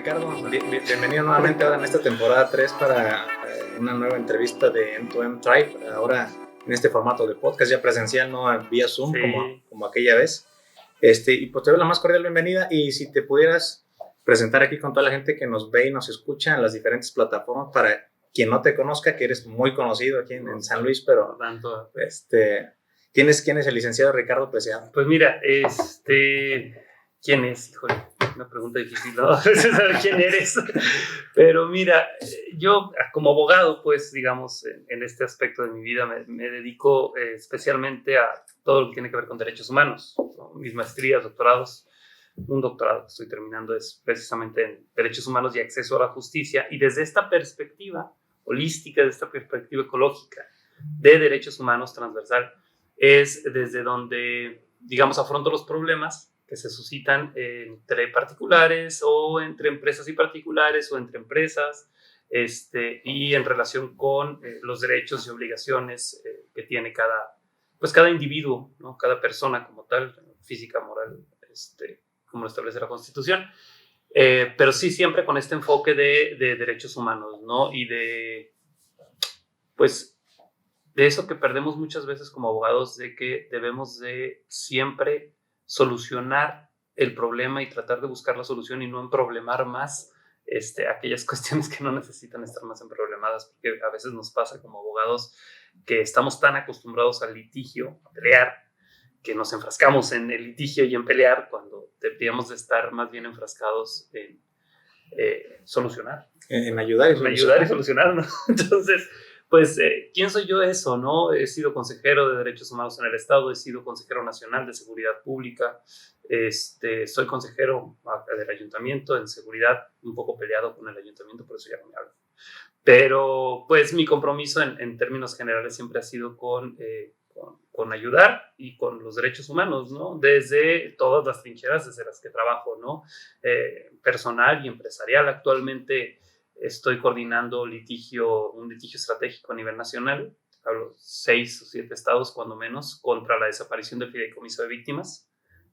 Ricardo, bienvenido nuevamente ahora en esta temporada 3 para una nueva entrevista de M2M Tribe, ahora en este formato de podcast ya presencial, no vía Zoom, Sí. como aquella vez. Y pues te doy la más cordial bienvenida, y si te pudieras presentar aquí con toda la gente que nos ve y nos escucha en las diferentes plataformas, para quien no te conozca, que eres muy conocido aquí en San Luis, pero Tanto. ¿quién es el licenciado Ricardo Preciado? Pues mira, ¿quién es? Híjole, una pregunta difícil, ¿no? Saber quién eres. Pero mira, yo como abogado, pues digamos, en este aspecto de mi vida me dedico especialmente a todo lo que tiene que ver con derechos humanos, ¿no? Mis maestrías, doctorados, un doctorado que estoy terminando es precisamente en derechos humanos y acceso a la justicia, y desde esta perspectiva holística, de esta perspectiva ecológica de derechos humanos transversal, es desde donde, digamos, afronto los problemas que se suscitan entre particulares o entre empresas y particulares o entre empresas, y en relación con los derechos y obligaciones que tiene cada individuo, ¿no? Cada persona como tal, física, moral, como lo establece la Constitución. Pero sí siempre con este enfoque de derechos humanos, ¿no? Y pues, de eso que perdemos muchas veces como abogados, de que debemos de siempre solucionar el problema y tratar de buscar la solución y no emproblemar más aquellas cuestiones que no necesitan estar más emproblemadas, porque a veces nos pasa como abogados que estamos tan acostumbrados al litigio, a pelear, que nos enfrascamos en el litigio y en pelear cuando deberíamos de estar más bien enfrascados en solucionar. En ayudar y solucionar, ¿no? Entonces, pues, ¿quién soy yo eso, no? He sido consejero de Derechos Humanos en el Estado, he sido consejero nacional de Seguridad Pública, soy consejero del Ayuntamiento en Seguridad, un poco peleado con el Ayuntamiento, por eso ya no me hablo. Pero, pues, mi compromiso en términos generales siempre ha sido con ayudar y con los derechos humanos, ¿no? Desde todas las trincheras desde las que trabajo, ¿no? Personal y empresarial. Actualmente estoy coordinando un litigio estratégico a nivel nacional, hablo 6 o 7 estados cuando menos, contra la desaparición del fideicomiso de víctimas,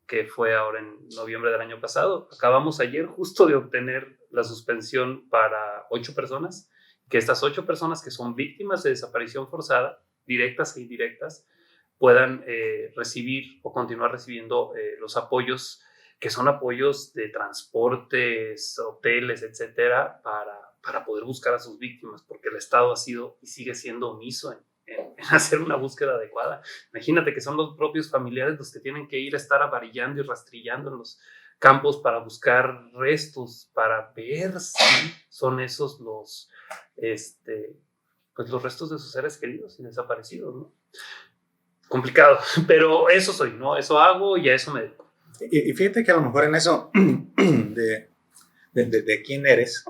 que fue ahora en noviembre del año pasado. Acabamos ayer justo de obtener la suspensión para 8 personas, que estas 8 personas que son víctimas de desaparición forzada, directas e indirectas, puedan recibir o continuar recibiendo los apoyos, que son apoyos de transportes, hoteles, etcétera, para poder buscar a sus víctimas, porque el Estado ha sido y sigue siendo omiso en hacer una búsqueda adecuada. Imagínate que son los propios familiares los que tienen que ir a estar avarillando y rastrillando en los campos para buscar restos, para ver si son esos pues los restos de sus seres queridos y desaparecidos, ¿no? Complicado, pero eso soy, ¿no? Eso hago y a eso me dedico. Y fíjate que a lo mejor en eso de quién eres,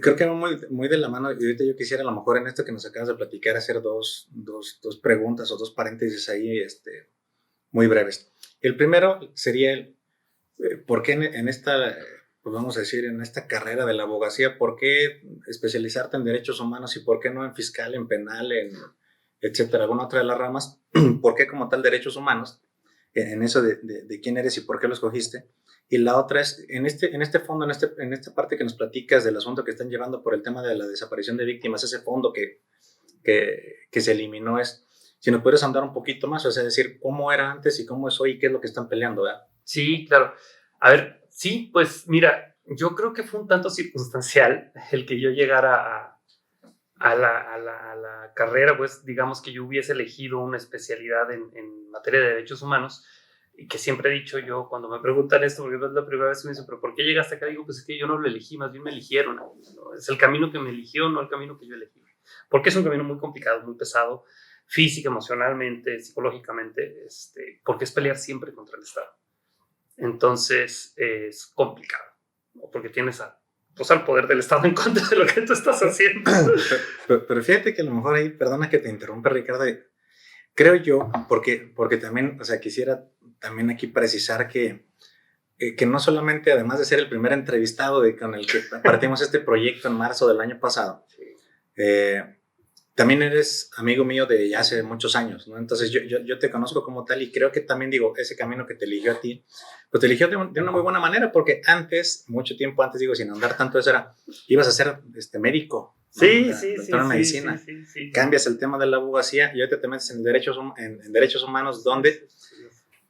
creo que va muy de la mano, y ahorita yo quisiera a lo mejor en esto que nos acabas de platicar hacer dos preguntas o dos paréntesis ahí muy breves. El primero sería ¿por qué en esta, pues vamos a decir, en esta carrera de la abogacía, por qué especializarte en derechos humanos y por qué no en fiscal, en penal, etcétera, alguna otra de las ramas? ¿Por qué como tal derechos humanos? En eso de quién eres y por qué lo escogiste. Y la otra es, en este fondo, en esta parte que nos platicas del asunto que están llevando por el tema de la desaparición de víctimas, ese fondo que se eliminó, si nos puedes andar un poquito más, o sea, decir cómo era antes y cómo es hoy y qué es lo que están peleando, ¿verdad? Sí, claro. A ver, sí, pues mira, yo creo que fue un tanto circunstancial el que yo llegara a la carrera, pues digamos que yo hubiese elegido una especialidad en materia de derechos humanos, y que siempre he dicho yo cuando me preguntan esto, porque no es la primera vez que me dicen, pero ¿por qué llegaste acá? Digo, pues es que yo no lo elegí, más bien me eligieron, ¿no? Es el camino que me eligió, no el camino que yo elegí, porque es un camino muy complicado, muy pesado, física, emocionalmente, psicológicamente, porque es pelear siempre contra el Estado. Entonces es complicado, ¿no? Porque tienes al poder del Estado en contra de lo que tú estás haciendo. Pero fíjate que a lo mejor ahí, perdona que te interrumpa, Ricardo, creo yo, porque también, o sea, quisiera también aquí precisar que no solamente, además de ser el primer entrevistado con el que partimos este proyecto en marzo del año pasado, también eres amigo mío de ya hace muchos años, ¿no? Entonces yo te conozco como tal y creo que también digo, ese camino que te eligió a ti, pues te eligió de una muy buena manera porque antes, mucho tiempo antes, digo, sin andar tanto eso era, ibas a ser médico, ¿no? Sí, sí, Doctor en medicina, cambias el tema de la abogacía y ahorita te metes en derechos humanos donde,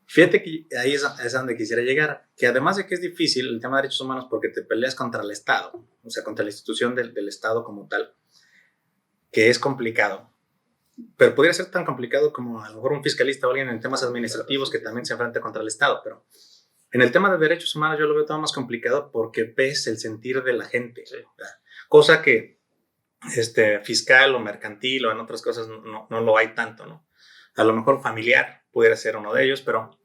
fíjate que ahí es donde quisiera llegar, que además de que es difícil el tema de derechos humanos porque te peleas contra el Estado, o sea, contra la institución del Estado como tal, que es complicado, pero podría ser tan complicado como a lo mejor un fiscalista o alguien en temas administrativos que también se enfrenta contra el Estado, pero en el tema de derechos humanos yo lo veo todo más complicado porque ves el sentir de la gente, sí. Cosa que fiscal o mercantil o en otras cosas no lo hay tanto, ¿no? A lo mejor familiar pudiera ser uno de ellos, pero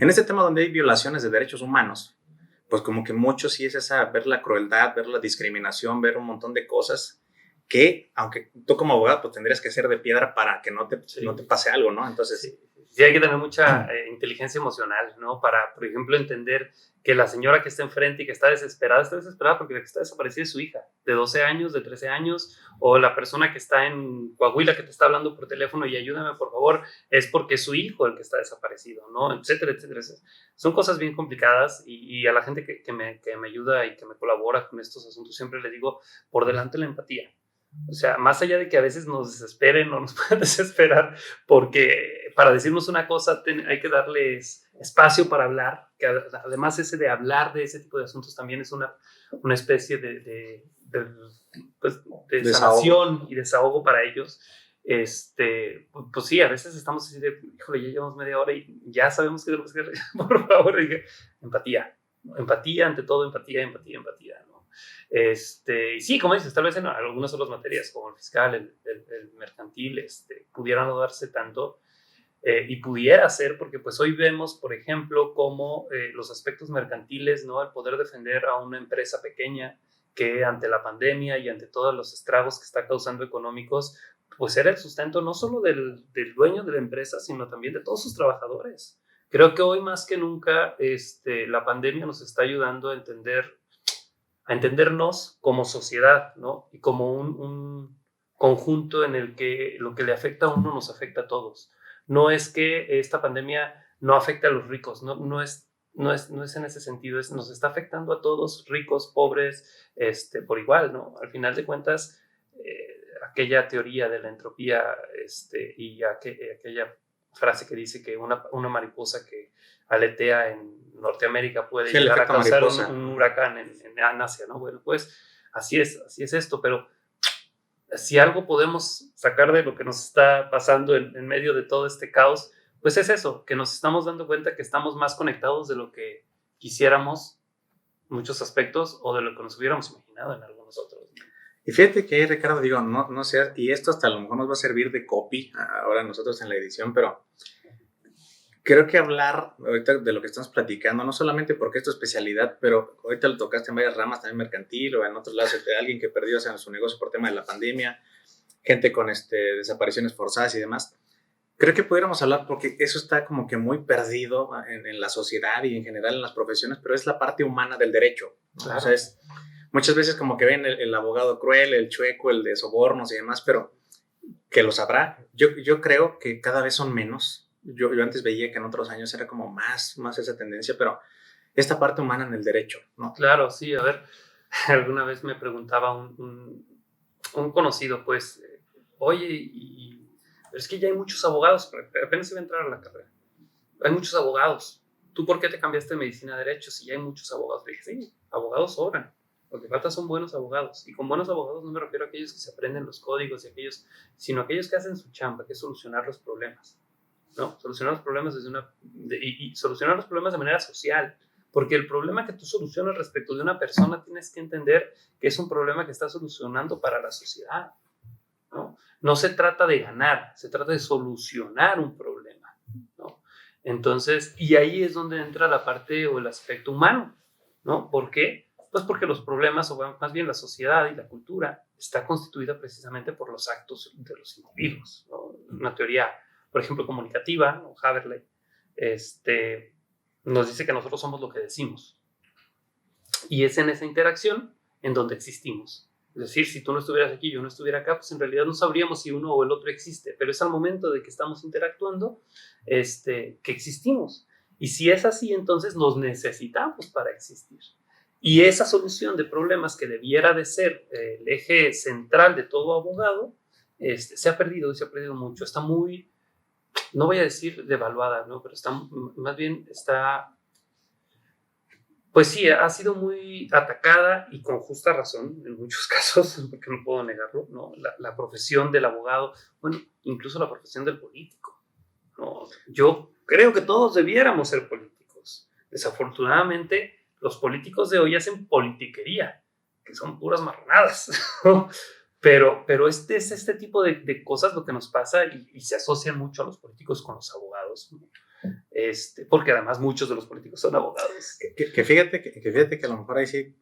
en este tema donde hay violaciones de derechos humanos, pues como que mucho sí es esa, ver la crueldad, ver la discriminación, ver un montón de cosas que, aunque tú como abogado, pues tendrías que ser de piedra para que no te pase algo, ¿no? Entonces... Sí, hay que tener mucha inteligencia emocional, ¿no? Para, por ejemplo, entender que la señora que está enfrente y que está desesperada porque la que está desaparecida es su hija, de 12 años, de 13 años, o la persona que está en Coahuila que te está hablando por teléfono y ayúdame, por favor, es porque es su hijo el que está desaparecido, ¿no? Etcétera, etcétera. Son cosas bien complicadas y a la gente que me ayuda y que me colabora con estos asuntos siempre le digo, por delante la empatía. O sea, más allá de que a veces nos desesperen o nos puedan desesperar, porque para decirnos una cosa hay que darles espacio para hablar, que además ese de hablar de ese tipo de asuntos también es una especie pues, de sanación y desahogo para ellos. Pues sí, a veces estamos así de, híjole, ya llevamos media hora y ya sabemos que tenemos que hacer. Por favor, empatía, empatía ante todo, empatía, ¿no? Y sí, como dices, tal vez en algunas otras materias, como el fiscal, el mercantil, pudieran no darse tanto, y pudiera ser, porque pues hoy vemos, por ejemplo, cómo los aspectos mercantiles, ¿no? El poder defender a una empresa pequeña que ante la pandemia y ante todos los estragos que está causando económicos, pues era el sustento no solo del dueño de la empresa, sino también de todos sus trabajadores. Creo que hoy más que nunca la pandemia nos está ayudando a entendernos como sociedad, ¿no? Y como un conjunto en el que lo que le afecta a uno nos afecta a todos. No es que esta pandemia no afecte a los ricos, no es en ese sentido, nos está afectando a todos, ricos, pobres, por igual, ¿no? Al final de cuentas, aquella teoría de la entropía y aquella frase que dice que una mariposa que aletea en Norteamérica puede llegar a causar un huracán en Asia, ¿no? Bueno, pues así es esto, pero si algo podemos sacar de lo que nos está pasando en medio de todo este caos, pues es eso, que nos estamos dando cuenta que estamos más conectados de lo que quisiéramos en muchos aspectos o de lo que nos hubiéramos imaginado en algunos otros. Y fíjate que ahí, Ricardo, digo, no sé, y esto hasta a lo mejor nos va a servir de copy ahora nosotros en la edición, pero creo que hablar ahorita de lo que estamos platicando, no solamente porque es tu especialidad, pero ahorita lo tocaste en varias ramas, también mercantil o en otros lados, de alguien que perdió su negocio por tema de la pandemia, gente con desapariciones forzadas y demás. Creo que pudiéramos hablar porque eso está como que muy perdido en la sociedad y en general en las profesiones, pero es la parte humana del derecho, ¿no? Claro. O sea, muchas veces como que ven el abogado cruel, el chueco, el de sobornos y demás, pero que lo sabrá. Yo creo que cada vez son menos. Yo antes veía que en otros años era como más esa tendencia, pero esta parte humana en el derecho, ¿no? Claro, sí, a ver, alguna vez me preguntaba un conocido, pues, oye, pero es que ya hay muchos abogados, apenas iba a entrar a la carrera, hay muchos abogados, ¿tú por qué te cambiaste de medicina a derecho si ya hay muchos abogados? Le dije, sí, abogados sobran, lo que falta son buenos abogados, y con buenos abogados no me refiero a aquellos que se aprenden los códigos sino aquellos que hacen su chamba, que es solucionar los problemas, ¿no? Solucionar los problemas y solucionar los problemas de manera social, porque el problema que tú solucionas respecto de una persona tienes que entender que es un problema que está solucionando para la sociedad, ¿no? No se trata de ganar, se trata de solucionar un problema, ¿no? Entonces, y ahí es donde entra la parte o el aspecto humano, ¿no? ¿Por qué? Pues porque los problemas, o más bien la sociedad y la cultura, está constituida precisamente por los actos de los individuos, ¿no? Una teoría, por ejemplo, comunicativa, ¿no? Haberley, nos dice que nosotros somos lo que decimos. Y es en esa interacción en donde existimos, Es decir, si tú no estuvieras aquí, yo no estuviera acá, pues en realidad no sabríamos si uno o el otro existe, pero es al momento de que estamos interactuando que existimos. Y si es así, entonces nos necesitamos para existir. Y esa solución de problemas que debiera de ser el eje central de todo abogado, se ha perdido mucho. Está muy, no voy a decir devaluada, ¿no? Pero está, más bien está, pues sí, ha sido muy atacada y con justa razón en muchos casos, porque no puedo negarlo, ¿no? La profesión del abogado, bueno, incluso la profesión del político, ¿no? Yo creo que todos debiéramos ser políticos. Desafortunadamente, los políticos de hoy hacen politiquería, que son puras marranadas, ¿no? Pero es este tipo de cosas lo que nos pasa y se asocian mucho a los políticos con los abogados, ¿no? Porque además muchos de los políticos son abogados. Fíjate que a lo mejor ahí sí,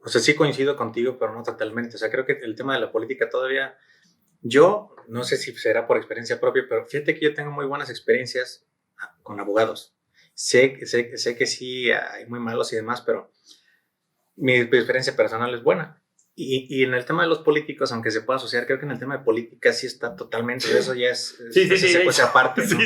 o sea, sí coincido contigo, pero no totalmente. O sea, creo que el tema de la política todavía, yo no sé si será por experiencia propia, pero fíjate que yo tengo muy buenas experiencias con abogados. Sé que sí hay muy malos y demás, pero mi experiencia personal es buena. Y en el tema de los políticos, aunque se pueda asociar, creo que en el tema de política sí está totalmente, eso ya es Sí, cosa aparte, ¿no?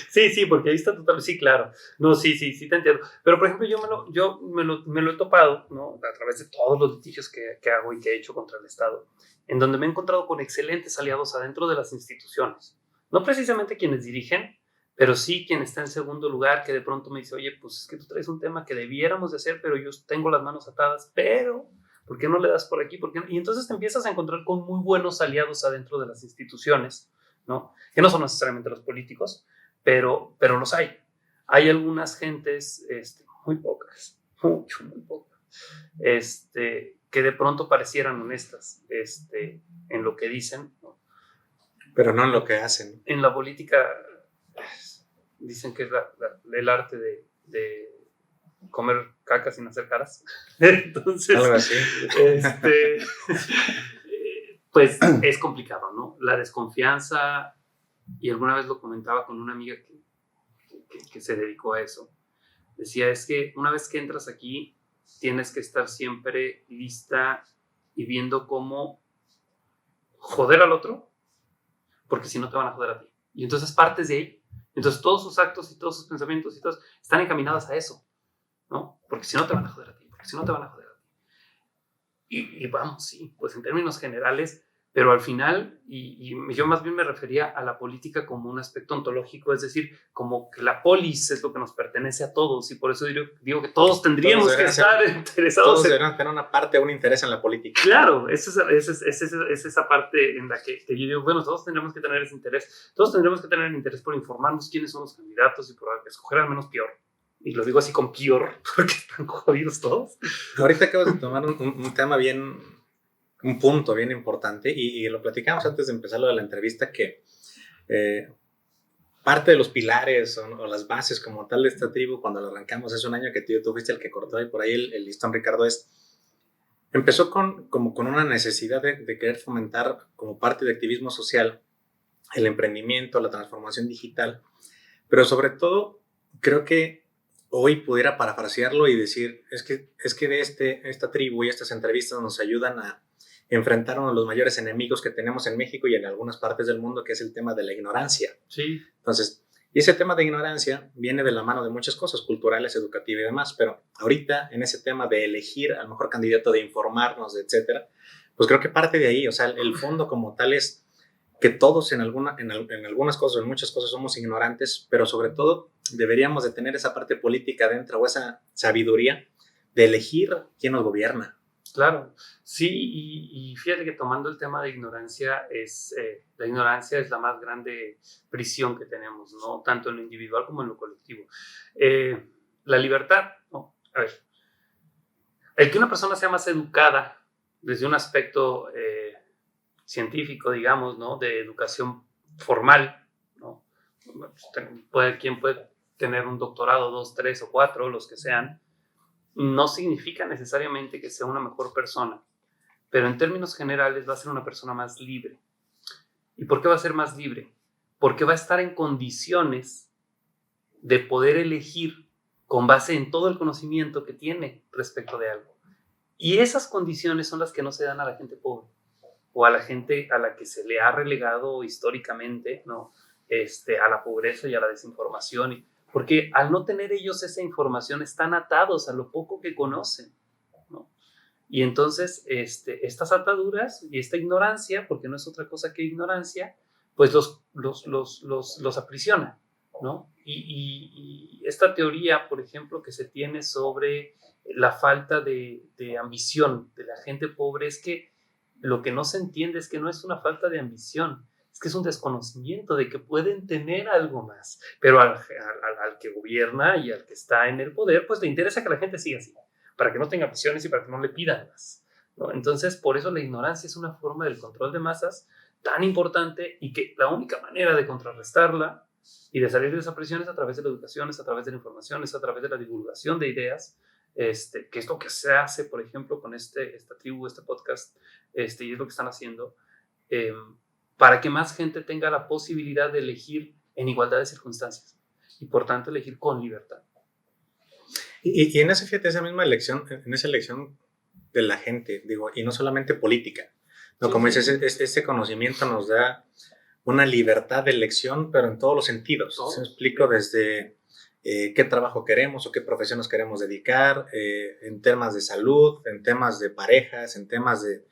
Sí, porque ahí está totalmente, sí, claro, no, sí, te entiendo, pero por ejemplo yo me lo he topado, ¿no? A través de todos los litigios que hago y que he hecho contra el Estado, en donde me he encontrado con excelentes aliados adentro de las instituciones, no precisamente quienes dirigen, pero sí quien está en segundo lugar, que de pronto me dice, oye, pues es que tú traes un tema que debiéramos de hacer, pero yo tengo las manos atadas, pero ¿por qué no le das por aquí? ¿Por qué no? Y entonces te empiezas a encontrar con muy buenos aliados adentro de las instituciones, ¿no? Que no son necesariamente los políticos, pero los hay. Hay algunas gentes, muy pocas, muy pocas, que de pronto parecieran honestas en lo que dicen, ¿no? Pero no en lo que hacen. En la política dicen que es el arte de comer caca sin hacer caras. Entonces, algo así. Pues es complicado, ¿no? La desconfianza, y alguna vez lo comentaba con una amiga que se dedicó a eso. Decía, es que una vez que entras aquí, tienes que estar siempre lista y viendo cómo joder al otro, porque si no te van a joder a ti. Y entonces partes de ahí. Entonces todos sus actos y todos sus pensamientos y todos están encaminados a eso, ¿no? Porque si no te van a joder a ti, porque si no te van a joder a ti. Y vamos, sí, pues en términos generales, pero al final, y yo más bien me refería a la política como un aspecto ontológico, es decir, como que la polis es lo que nos pertenece a todos, y por eso digo que todos tendríamos que estar interesados. Todos deberían tener una parte, un interés en la política. Claro, es esa parte en la que yo digo, bueno, todos tendríamos que tener ese interés, todos tendríamos que tener el interés por informarnos quiénes son los candidatos y por escoger al menos peor. Y lo digo así con peor, porque están jodidos todos. Ahorita acabas de tomar un tema bien, un punto bien importante, y lo platicamos antes de empezar lo de la entrevista, que parte de los pilares o las bases como tal de esta tribu, cuando lo arrancamos hace un año, que tú fuiste el que cortó y por ahí el listón, Ricardo, empezó como con una necesidad de querer fomentar como parte de activismo social el emprendimiento, la transformación digital, pero sobre todo creo que hoy pudiera parafrasearlo y decir, es que de esta tribu y estas entrevistas nos ayudan a enfrentar uno de los mayores enemigos que tenemos en México y en algunas partes del mundo, que es el tema de la ignorancia. Sí. Entonces, y ese tema de ignorancia viene de la mano de muchas cosas, culturales, educativas y demás, pero ahorita en ese tema de elegir al mejor candidato, de informarnos, etcétera, pues creo que parte de ahí, o sea, el fondo como tal es que todos en algunas cosas, en muchas cosas somos ignorantes, pero sobre todo deberíamos de tener esa parte política dentro, o esa sabiduría de elegir quién nos gobierna. Claro, sí, y fíjate que tomando el tema de ignorancia, la ignorancia es la más grande prisión que tenemos, ¿no? Tanto en lo individual como en lo colectivo. La libertad, ¿no? A ver, el que una persona sea más educada desde un aspecto científico, digamos, ¿no? De educación formal, ¿no? Quien puede tener un doctorado, 2, 3 o 4, los que sean, no significa necesariamente que sea una mejor persona, pero en términos generales va a ser una persona más libre. ¿Y por qué va a ser más libre? Porque va a estar en condiciones de poder elegir con base en todo el conocimiento que tiene respecto de algo. Y esas condiciones son las que no se dan a la gente pobre o a la gente a la que se le ha relegado históricamente, ¿no? A la pobreza y a la desinformación. Porque al no tener ellos esa información están atados a lo poco que conocen, ¿no? Y entonces estas ataduras y esta ignorancia, porque no es otra cosa que ignorancia, pues los aprisiona, ¿no? Y esta teoría, por ejemplo, que se tiene sobre la falta de ambición de la gente pobre es que lo que no se entiende es que no es una falta de ambición, es que es un desconocimiento de que pueden tener algo más, pero al que gobierna y al que está en el poder, pues le interesa que la gente siga así, para que no tenga ambiciones y para que no le pidan más, ¿no? Entonces, por eso la ignorancia es una forma del control de masas tan importante y que la única manera de contrarrestarla y de salir de esa presión es a través de la educación, es a través de la información, es a través de la divulgación de ideas, que es lo que se hace, por ejemplo, con esta tribu, este podcast, y es lo que están haciendo, eh, para que más gente tenga la posibilidad de elegir en igualdad de circunstancias y, por tanto, elegir con libertad. Y en esa, fíjate, esa misma elección, en esa elección de la gente, digo, y no solamente política, no, sí, como dices, ese conocimiento nos da una libertad de elección, pero en todos los sentidos. Oh. ¿Se explico? Desde qué trabajo queremos o qué profesión nos queremos dedicar, en temas de salud, en temas de parejas, en temas de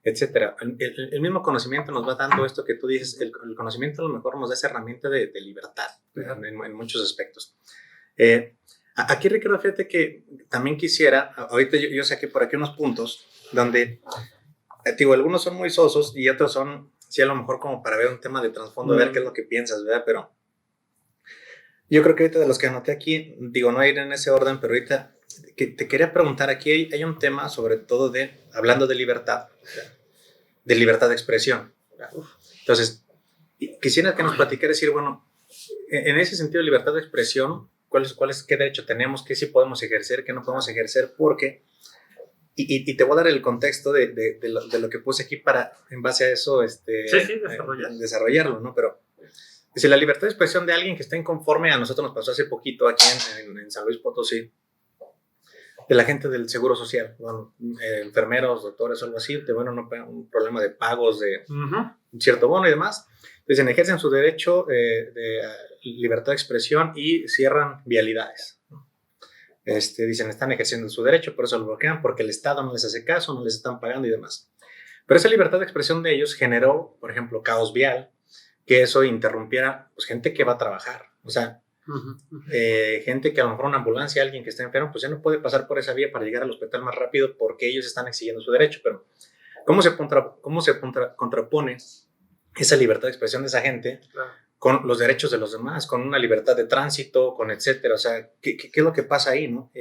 etcétera. El mismo conocimiento nos va dando esto que tú dices, el conocimiento a lo mejor nos da esa herramienta de libertad en muchos aspectos. Aquí, Ricardo, fíjate que también quisiera, ahorita yo saqué por aquí unos puntos donde, digo, algunos son muy sosos y otros son, sí, a lo mejor como para ver un tema de trasfondo, ver qué es lo que piensas, ¿verdad? Pero yo creo que ahorita de los que anoté aquí, digo, no ir en ese orden, pero ahorita que te quería preguntar, aquí hay un tema sobre todo hablando de libertad de expresión. Entonces, quisiera que nos platicara, decir, bueno, en ese sentido de libertad de expresión, qué derecho tenemos, qué sí podemos ejercer, qué no podemos ejercer, porque, y te voy a dar el contexto de lo que puse aquí para, en base a eso, desarrollarlo, ¿no? Pero, si la libertad de expresión de alguien que está inconforme, a nosotros nos pasó hace poquito aquí en San Luis Potosí, de la gente del Seguro Social, bueno, enfermeros, doctores o algo así, un problema de pagos de un cierto bono y demás. Entonces, ejercen su derecho de libertad de expresión y cierran vialidades. Dicen, están ejerciendo su derecho, por eso lo bloquean, porque el Estado no les hace caso, no les están pagando y demás. Pero esa libertad de expresión de ellos generó, por ejemplo, caos vial, que eso interrumpiera, pues, gente que va a trabajar. O sea, gente que a lo mejor una ambulancia, alguien que está enfermo, pues ya no puede pasar por esa vía para llegar al hospital más rápido porque ellos están exigiendo su derecho. Pero ¿cómo se contrapone esa libertad de expresión de esa gente con los derechos de los demás, con una libertad de tránsito, con etcétera? O sea, ¿qué es lo que pasa ahí, no?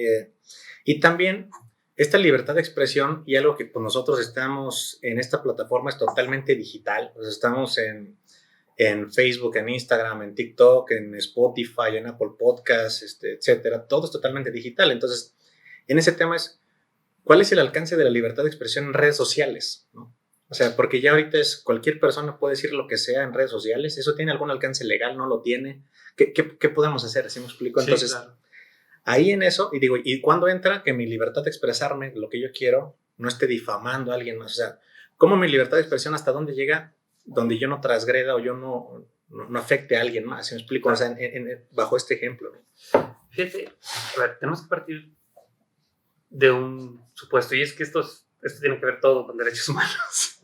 Y también esta libertad de expresión, y algo que pues, nosotros estamos en esta plataforma es totalmente digital. O sea, estamos en Facebook, en Instagram, en TikTok, en Spotify, en Apple Podcasts, etcétera. Todo es totalmente digital. Entonces, en ese tema es, ¿cuál es el alcance de la libertad de expresión en redes sociales? ¿No? O sea, porque ya ahorita cualquier persona puede decir lo que sea en redes sociales. ¿Eso tiene algún alcance legal? ¿No lo tiene? ¿Qué podemos hacer? ¿Así me explico? Entonces, sí, claro. Ahí en eso, y digo, ¿y cuándo entra que mi libertad de expresarme, lo que yo quiero, no esté difamando a alguien más? O sea, ¿cómo mi libertad de expresión hasta dónde llega? Donde yo no transgreda o yo no afecte a alguien más, ¿sí me explico? O sea, bajo este ejemplo. Fíjate, a ver, tenemos que partir de un supuesto, y es que esto tiene que ver todo con derechos humanos.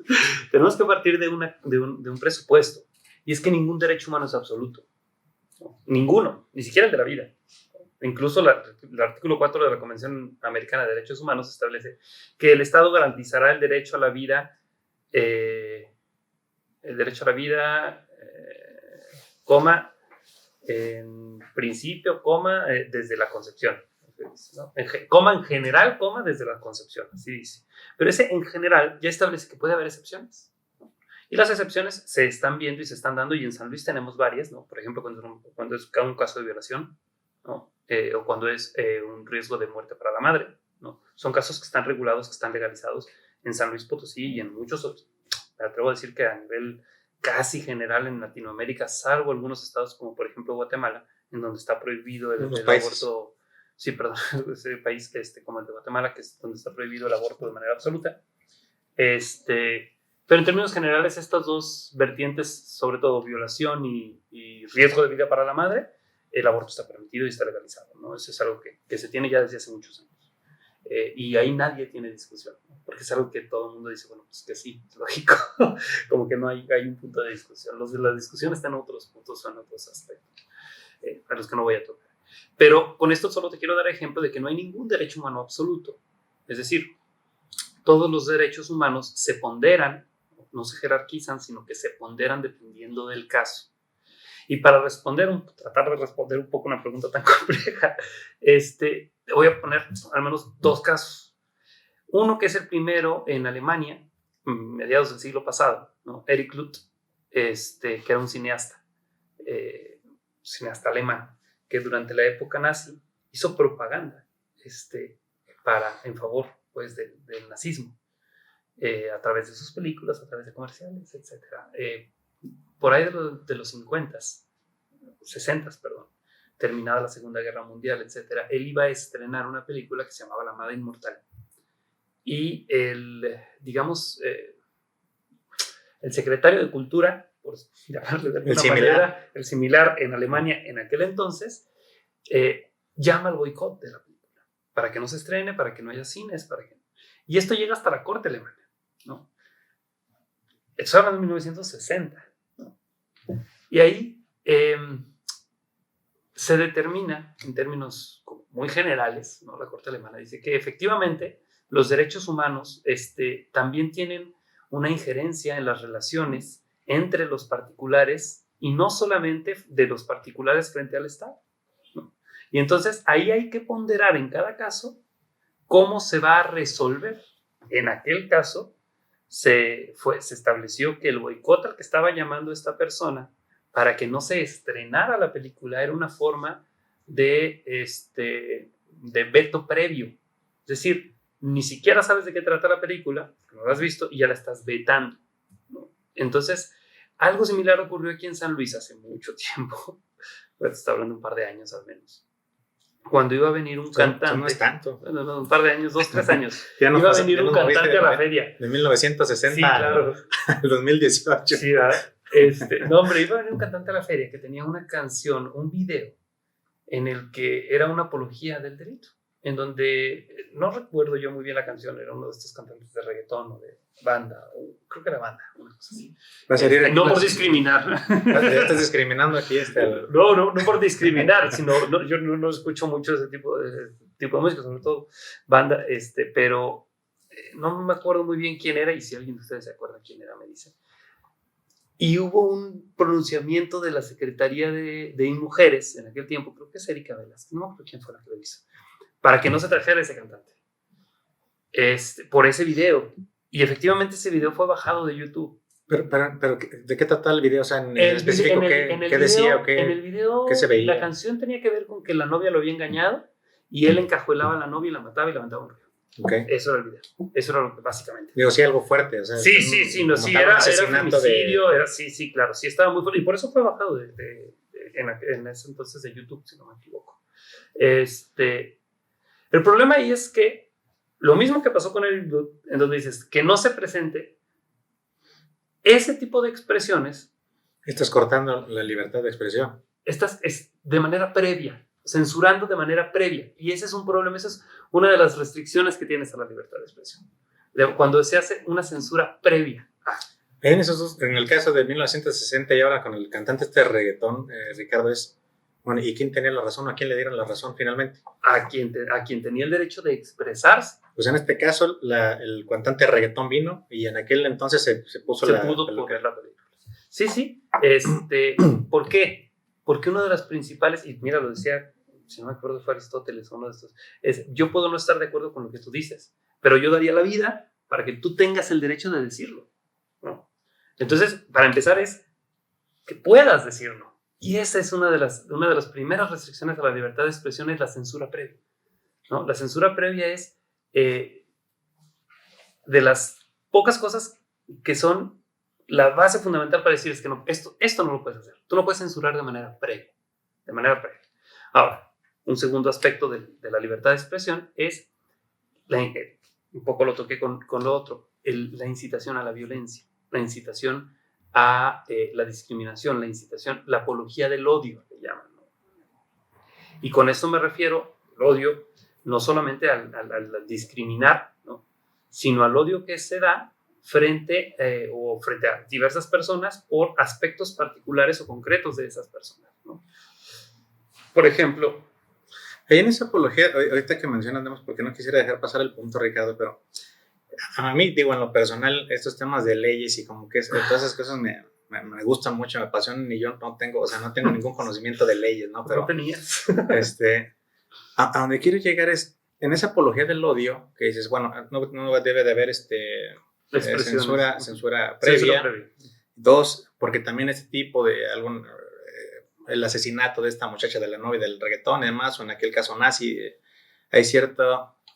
Tenemos que partir de un presupuesto, y es que ningún derecho humano es absoluto. ¿No? Ninguno, ni siquiera el de la vida. Incluso el artículo 4 de la Convención Americana de Derechos Humanos establece que el Estado garantizará el derecho a la vida, en principio, desde la concepción. ¿No? En general, desde la concepción, así dice. Pero ese en general ya establece que puede haber excepciones, ¿no? Y las excepciones se están viendo y se están dando, y en San Luis tenemos varias, ¿no? Por ejemplo, cuando es un caso de violación, ¿no? O cuando es un riesgo de muerte para la madre, ¿no? Son casos que están regulados, que están legalizados en San Luis Potosí y en muchos otros. Me atrevo a decir que a nivel casi general en Latinoamérica, salvo algunos estados como por ejemplo Guatemala, en donde está prohibido el aborto. sí, perdón, ese país como el de Guatemala, que es donde está prohibido el aborto de manera absoluta. Pero en términos generales, estas dos vertientes, sobre todo violación y riesgo de vida para la madre, el aborto está permitido y está legalizado, ¿no? Eso es algo que se tiene ya desde hace muchos años. Y ahí nadie tiene discusión, ¿no? Porque es algo que todo el mundo dice, bueno, pues que sí, es lógico, como que no hay un punto de discusión. La discusión está en otros puntos o en otros aspectos, a los que no voy a tocar. Pero con esto solo te quiero dar ejemplo de que no hay ningún derecho humano absoluto. Es decir, todos los derechos humanos se ponderan, no se jerarquizan, sino que se ponderan dependiendo del caso. Y para tratar de responder un poco una pregunta tan compleja, voy a poner al menos dos casos. Uno que es el primero en Alemania, mediados del siglo pasado, ¿no? Eric Luth, que era un cineasta alemán, que durante la época nazi hizo propaganda en favor pues, del nazismo, a través de sus películas, a través de comerciales, etc. Por ahí de los 60s, perdón, terminada la Segunda Guerra Mundial, etc., él iba a estrenar una película que se llamaba La Amada Inmortal. Y el secretario de Cultura, por llamarle de alguna manera, el similar en Alemania en aquel entonces, llama al boicot de la película, para que no se estrene, para que no haya cines, y esto llega hasta la corte alemana, ¿no? Esto habla de 1960, ¿no? Y ahí se determina, en términos muy generales, ¿no? La corte alemana dice que efectivamente los derechos humanos también tienen una injerencia en las relaciones entre los particulares y no solamente de los particulares frente al Estado, ¿no? Y entonces ahí hay que ponderar en cada caso cómo se va a resolver. En aquel caso se estableció que el boicot al que estaba llamando esta persona para que no se estrenara la película era una forma de veto previo. Es decir, ni siquiera sabes de qué trata la película, no la has visto y ya la estás vetando, ¿no? Entonces, algo similar ocurrió aquí en San Luis hace mucho tiempo, pues está hablando un par de años al menos, cuando iba a venir un cantante. No es tanto. No, un par de años, 2-3 años. Ya no iba pasa, a venir un cantante a la feria. De 1960 sí, claro. al 2018. Sí, ¿verdad? No, hombre, iba a venir un cantante a la feria que tenía una canción, un video, en el que era una apología del delito, en donde, no recuerdo yo muy bien la canción, era uno de estos cantantes de reggaetón o de banda, creo que era banda, una cosa así. No por discriminar. Ya estás discriminando aquí. No por discriminar, sino yo no escucho mucho ese tipo de música, sobre todo banda, pero no me acuerdo muy bien quién era, y si alguien de ustedes se acuerda quién era, me dice. Y hubo un pronunciamiento de la Secretaría de Mujeres en aquel tiempo, creo que es Erika Velázquez, no me acuerdo quién fue la que lo hizo, para que no se trajera ese cantante, por ese video. Y efectivamente ese video fue bajado de YouTube. Pero ¿de qué trata el video? O sea, en específico, ¿qué decía o qué? En el video, ¿qué se veía? La canción tenía que ver con que la novia lo había engañado y él encajuelaba a la novia y la mataba y la aventaba a un río. Okay. Eso era el video. Eso era lo que básicamente. Digo, sí, algo fuerte. O sea, sí, era femicidio, sí, claro, sí estaba muy fuerte. Y por eso fue bajado en ese entonces de YouTube, si no me equivoco. El problema ahí es que lo mismo que pasó con el video, en donde dices que no se presente ese tipo de expresiones. Estás cortando la libertad de expresión. Estás de manera previa, censurando de manera previa. Y ese es un problema, esa es una de las restricciones que tienes a la libertad de expresión. Cuando se hace una censura previa. En el caso de 1960 y ahora con el cantante de reggaetón, Ricardo, bueno, ¿y quién tenía la razón? ¿A quién le dieron la razón finalmente? A quien tenía el derecho de expresarse. Pues en este caso, el cantante de reggaetón vino y en aquel entonces se puso la película. Sí. ¿Por qué? Porque una de las principales, y mira, lo decía, si no me acuerdo, fue Aristóteles, uno de estos, yo puedo no estar de acuerdo con lo que tú dices, pero yo daría la vida para que tú tengas el derecho de decirlo, ¿no? Entonces, para empezar es que puedas decirlo. Y esa es una de las primeras restricciones a la libertad de expresión, es la censura previa, ¿no? La censura previa es de las pocas cosas que son la base fundamental para decir es que no, esto no lo puedes hacer. Tú no puedes censurar de manera previa. Ahora, Un segundo aspecto de la libertad de expresión es, un poco lo toqué con lo otro, la incitación a la violencia, la incitación a la discriminación, la apología del odio, le llaman, ¿no? Y con esto me refiero, el odio, no solamente al discriminar, ¿no? Sino al odio que se da frente a diversas personas por aspectos particulares o concretos de esas personas, ¿no? Por ejemplo, ahí en esa apología, ahorita que mencionas, porque no quisiera dejar pasar el punto, Ricardo, pero a mí, digo, en lo personal, estos temas de leyes y como que todas esas cosas me gustan mucho, me apasionan, y yo no tengo ningún conocimiento de leyes, ¿no? Pero no tenías. A donde quiero llegar es, en esa apología del odio, que dices, bueno, no debe de haber censura previa. Dos, porque también este tipo de el asesinato de esta muchacha, de la novia del reggaetón y demás, o en aquel caso nazi, hay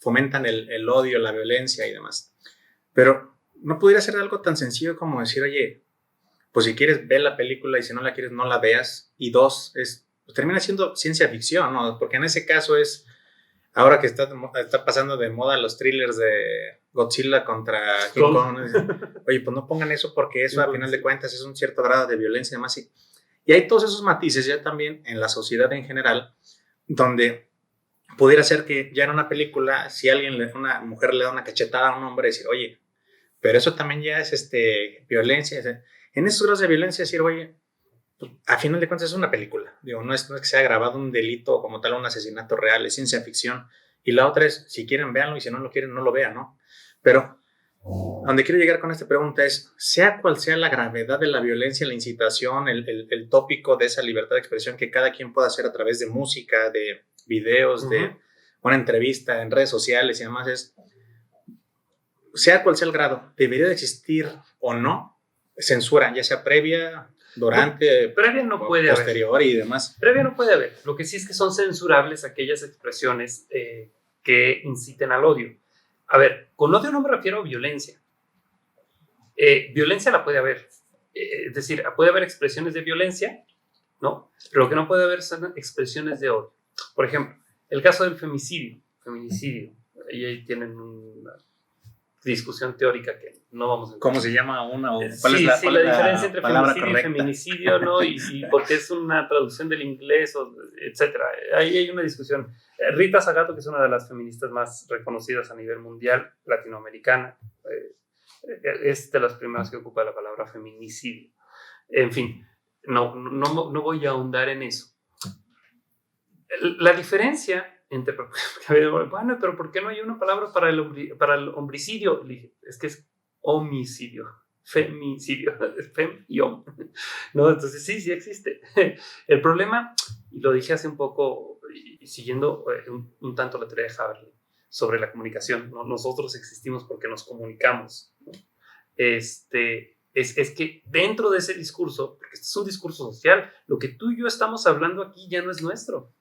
fomentan el odio, la violencia y demás. Pero no pudiera ser algo tan sencillo como decir, oye, pues si quieres ver la película y si no la quieres no la veas. Y dos, pues termina siendo ciencia ficción, ¿no? Porque en ese caso es, ahora que está pasando de moda los thrillers de Godzilla contra King Kong, oye, pues no pongan eso porque eso a final de cuentas es un cierto grado de violencia y demás. Y hay todos esos matices ya también en la sociedad en general, donde pudiera ser que ya en una película, si una mujer le da una cachetada a un hombre, decir, oye, pero eso también ya es violencia. En esos grados de violencia decir, oye, pues, a final de cuentas es una película. Digo, no es que se haya grabado un delito como tal, un asesinato real, es ciencia ficción. Y la otra es, si quieren, véanlo, y si no lo quieren, no lo vean, ¿no? Pero a donde quiero llegar con esta pregunta es, sea cual sea la gravedad de la violencia, la incitación, el tópico de esa libertad de expresión que cada quien pueda hacer a través de música, de videos, de una entrevista en redes sociales y demás, sea cual sea el grado, ¿debería de existir o no censura, ya sea previa, durante, previa no puede posterior haber. Y demás? Previa no puede haber. Lo que sí es que son censurables aquellas expresiones que inciten al odio. A ver, con odio no me refiero a violencia. Violencia la puede haber. Es decir, puede haber expresiones de violencia, ¿no? Pero lo que no puede haber son expresiones de odio. Por ejemplo, el caso del feminicidio. Ahí tienen una discusión teórica que no vamos a entender. ¿Cómo se llama una? ¿Cuál es la diferencia entre femicidio y feminicidio, ¿no? Y porque es una traducción del inglés, etcétera. Ahí hay una discusión. Rita Segato, que es una de las feministas más reconocidas a nivel mundial, latinoamericana, es de las primeras que ocupa la palabra feminicidio. En fin, no voy a ahondar en eso. La diferencia entre, bueno, pero ¿por qué no hay una palabra para el homicidio? Le dije, es que es homicidio, femicidio, fem y hom, ¿no? Entonces sí existe. El problema, y lo dije hace un poco, y siguiendo un tanto la teoría de Habermas sobre la comunicación, ¿no? Nosotros existimos porque nos comunicamos, ¿no? Es que dentro de ese discurso, porque este es un discurso social, lo que tú y yo estamos hablando aquí ya no es nuestro.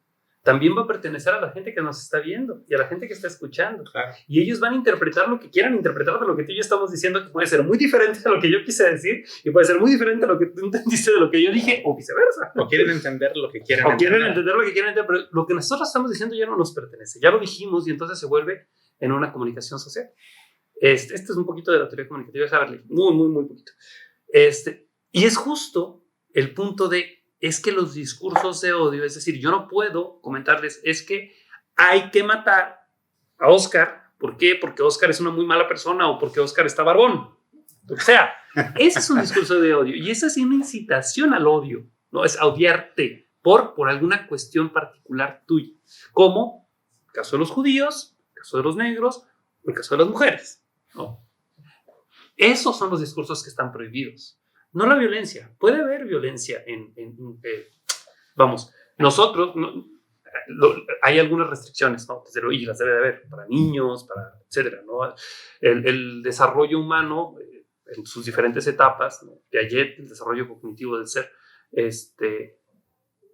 También va a pertenecer a la gente que nos está viendo y a la gente que está escuchando. Claro. Y ellos van a interpretar lo que quieran interpretar de lo que tú y yo estamos diciendo, que puede ser muy diferente a lo que yo quise decir y puede ser muy diferente a lo que tú entendiste de lo que yo dije, o viceversa. O quieren entender lo que quieran entender. O quieren entender lo que quieran entender, pero lo que nosotros estamos diciendo ya no nos pertenece. Ya lo dijimos y entonces se vuelve en una comunicación social. Este es un poquito de la teoría comunicativa de Habermas. Muy poquito. Y es justo el punto es que los discursos de odio, es decir, yo no puedo comentarles, es que hay que matar a Oscar. ¿Por qué? Porque Oscar es una muy mala persona o porque Oscar está barbón. O sea, ese es un discurso de odio y esa es una incitación al odio, ¿no? Es odiarte por alguna cuestión particular tuya, como el caso de los judíos, el caso de los negros o el caso de las mujeres, ¿no? Esos son los discursos que están prohibidos. No la violencia. Puede haber violencia vamos, nosotros, hay algunas restricciones, ¿no? Y las debe de haber para niños, etcétera, ¿no? El desarrollo humano en sus diferentes etapas, ¿no? Piaget, el desarrollo cognitivo del ser,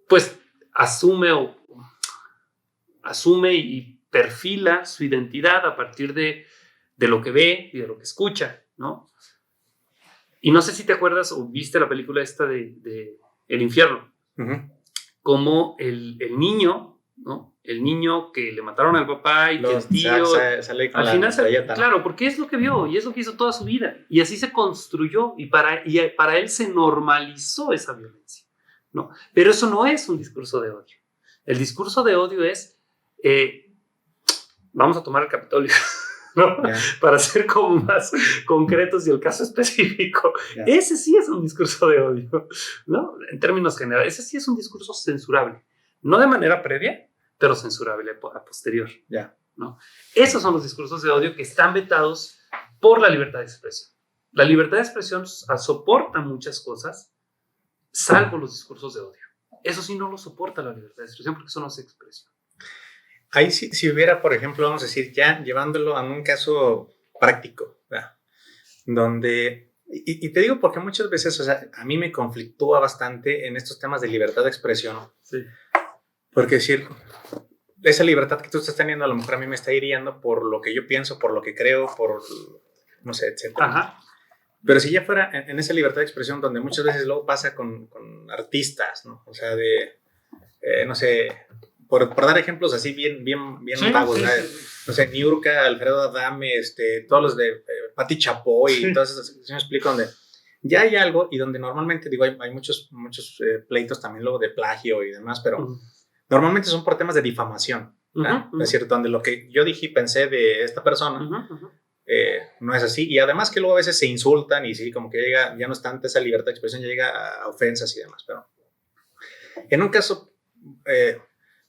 pues asume y perfila su identidad a partir de lo que ve y de lo que escucha, ¿no? Y no sé si te acuerdas o viste la película esta de El Infierno. Uh-huh. Como el niño ¿no? El niño que le mataron al papá y que el tío... Sale con al la final, metralleta, ¿no? claro, porque es lo que vio y es lo que hizo toda su vida. Y así se construyó y para él se normalizó esa violencia, ¿no? Pero eso no es un discurso de odio. El discurso de odio es, vamos a tomar el Capitolio, ¿no? Yeah. Para ser como más concretos y el caso específico. Yeah. Ese sí es un discurso de odio, ¿no? En términos generales, ese sí es un discurso censurable. No de manera previa, pero censurable a posterior. Yeah. ¿No? Esos son los discursos de odio que están vetados por la libertad de expresión. La libertad de expresión soporta muchas cosas, salvo los discursos de odio. Eso sí no lo soporta la libertad de expresión porque eso no es expresión. Ahí si hubiera, por ejemplo, vamos a decir, ya llevándolo a un caso práctico, ¿verdad? Donde, y te digo porque muchas veces, o sea, a mí me conflictúa bastante en estos temas de libertad de expresión. Sí. Porque decir, esa libertad que tú estás teniendo a lo mejor a mí me está hiriendo por lo que yo pienso, por lo que creo, por, no sé, etc. Ajá. Pero si ya fuera en esa libertad de expresión donde muchas veces luego pasa con artistas, ¿no? O sea, no sé... Por dar ejemplos así bien vagos, sí, no sé, Niurka, Alfredo Adame, todos los de Patti Chapoy y todas esas, ¿sí me explico? Donde ya hay algo y donde normalmente, digo, hay muchos pleitos también luego de plagio y demás, pero normalmente son por temas de difamación, es decir, donde lo que yo dije y pensé de esta persona no es así, y además que luego a veces se insultan y sí, como que llega, ya no es tanta esa libertad de expresión, ya llega a ofensas y demás, pero en un caso...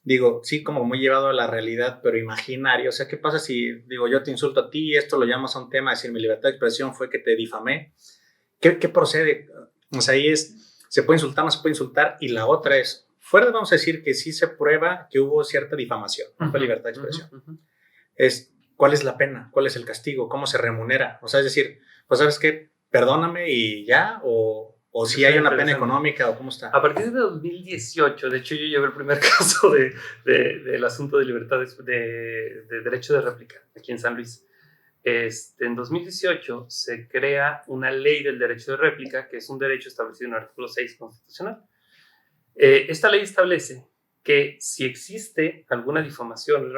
digo, sí, como muy llevado a la realidad, pero imaginario. O sea, ¿qué pasa si, digo, yo te insulto a ti y esto lo llamas a un tema, decir, mi libertad de expresión fue que te difamé? ¿Qué procede? O sea, ahí se puede insultar, no se puede insultar. Y la otra es, fuera vamos a decir que sí se prueba que hubo cierta difamación, no fue libertad de expresión. ¿Cuál es la pena? ¿Cuál es el castigo? ¿Cómo se remunera? O sea, es decir, pues, ¿sabes qué? Perdóname y ya, o si hay una pena económica, o cómo está. A partir de 2018, de hecho yo llevé el primer caso del asunto de libertad de derecho de réplica aquí en San Luis. En 2018 se crea una ley del derecho de réplica, que es un derecho establecido en el artículo 6 constitucional. Esta ley establece que si existe alguna difamación,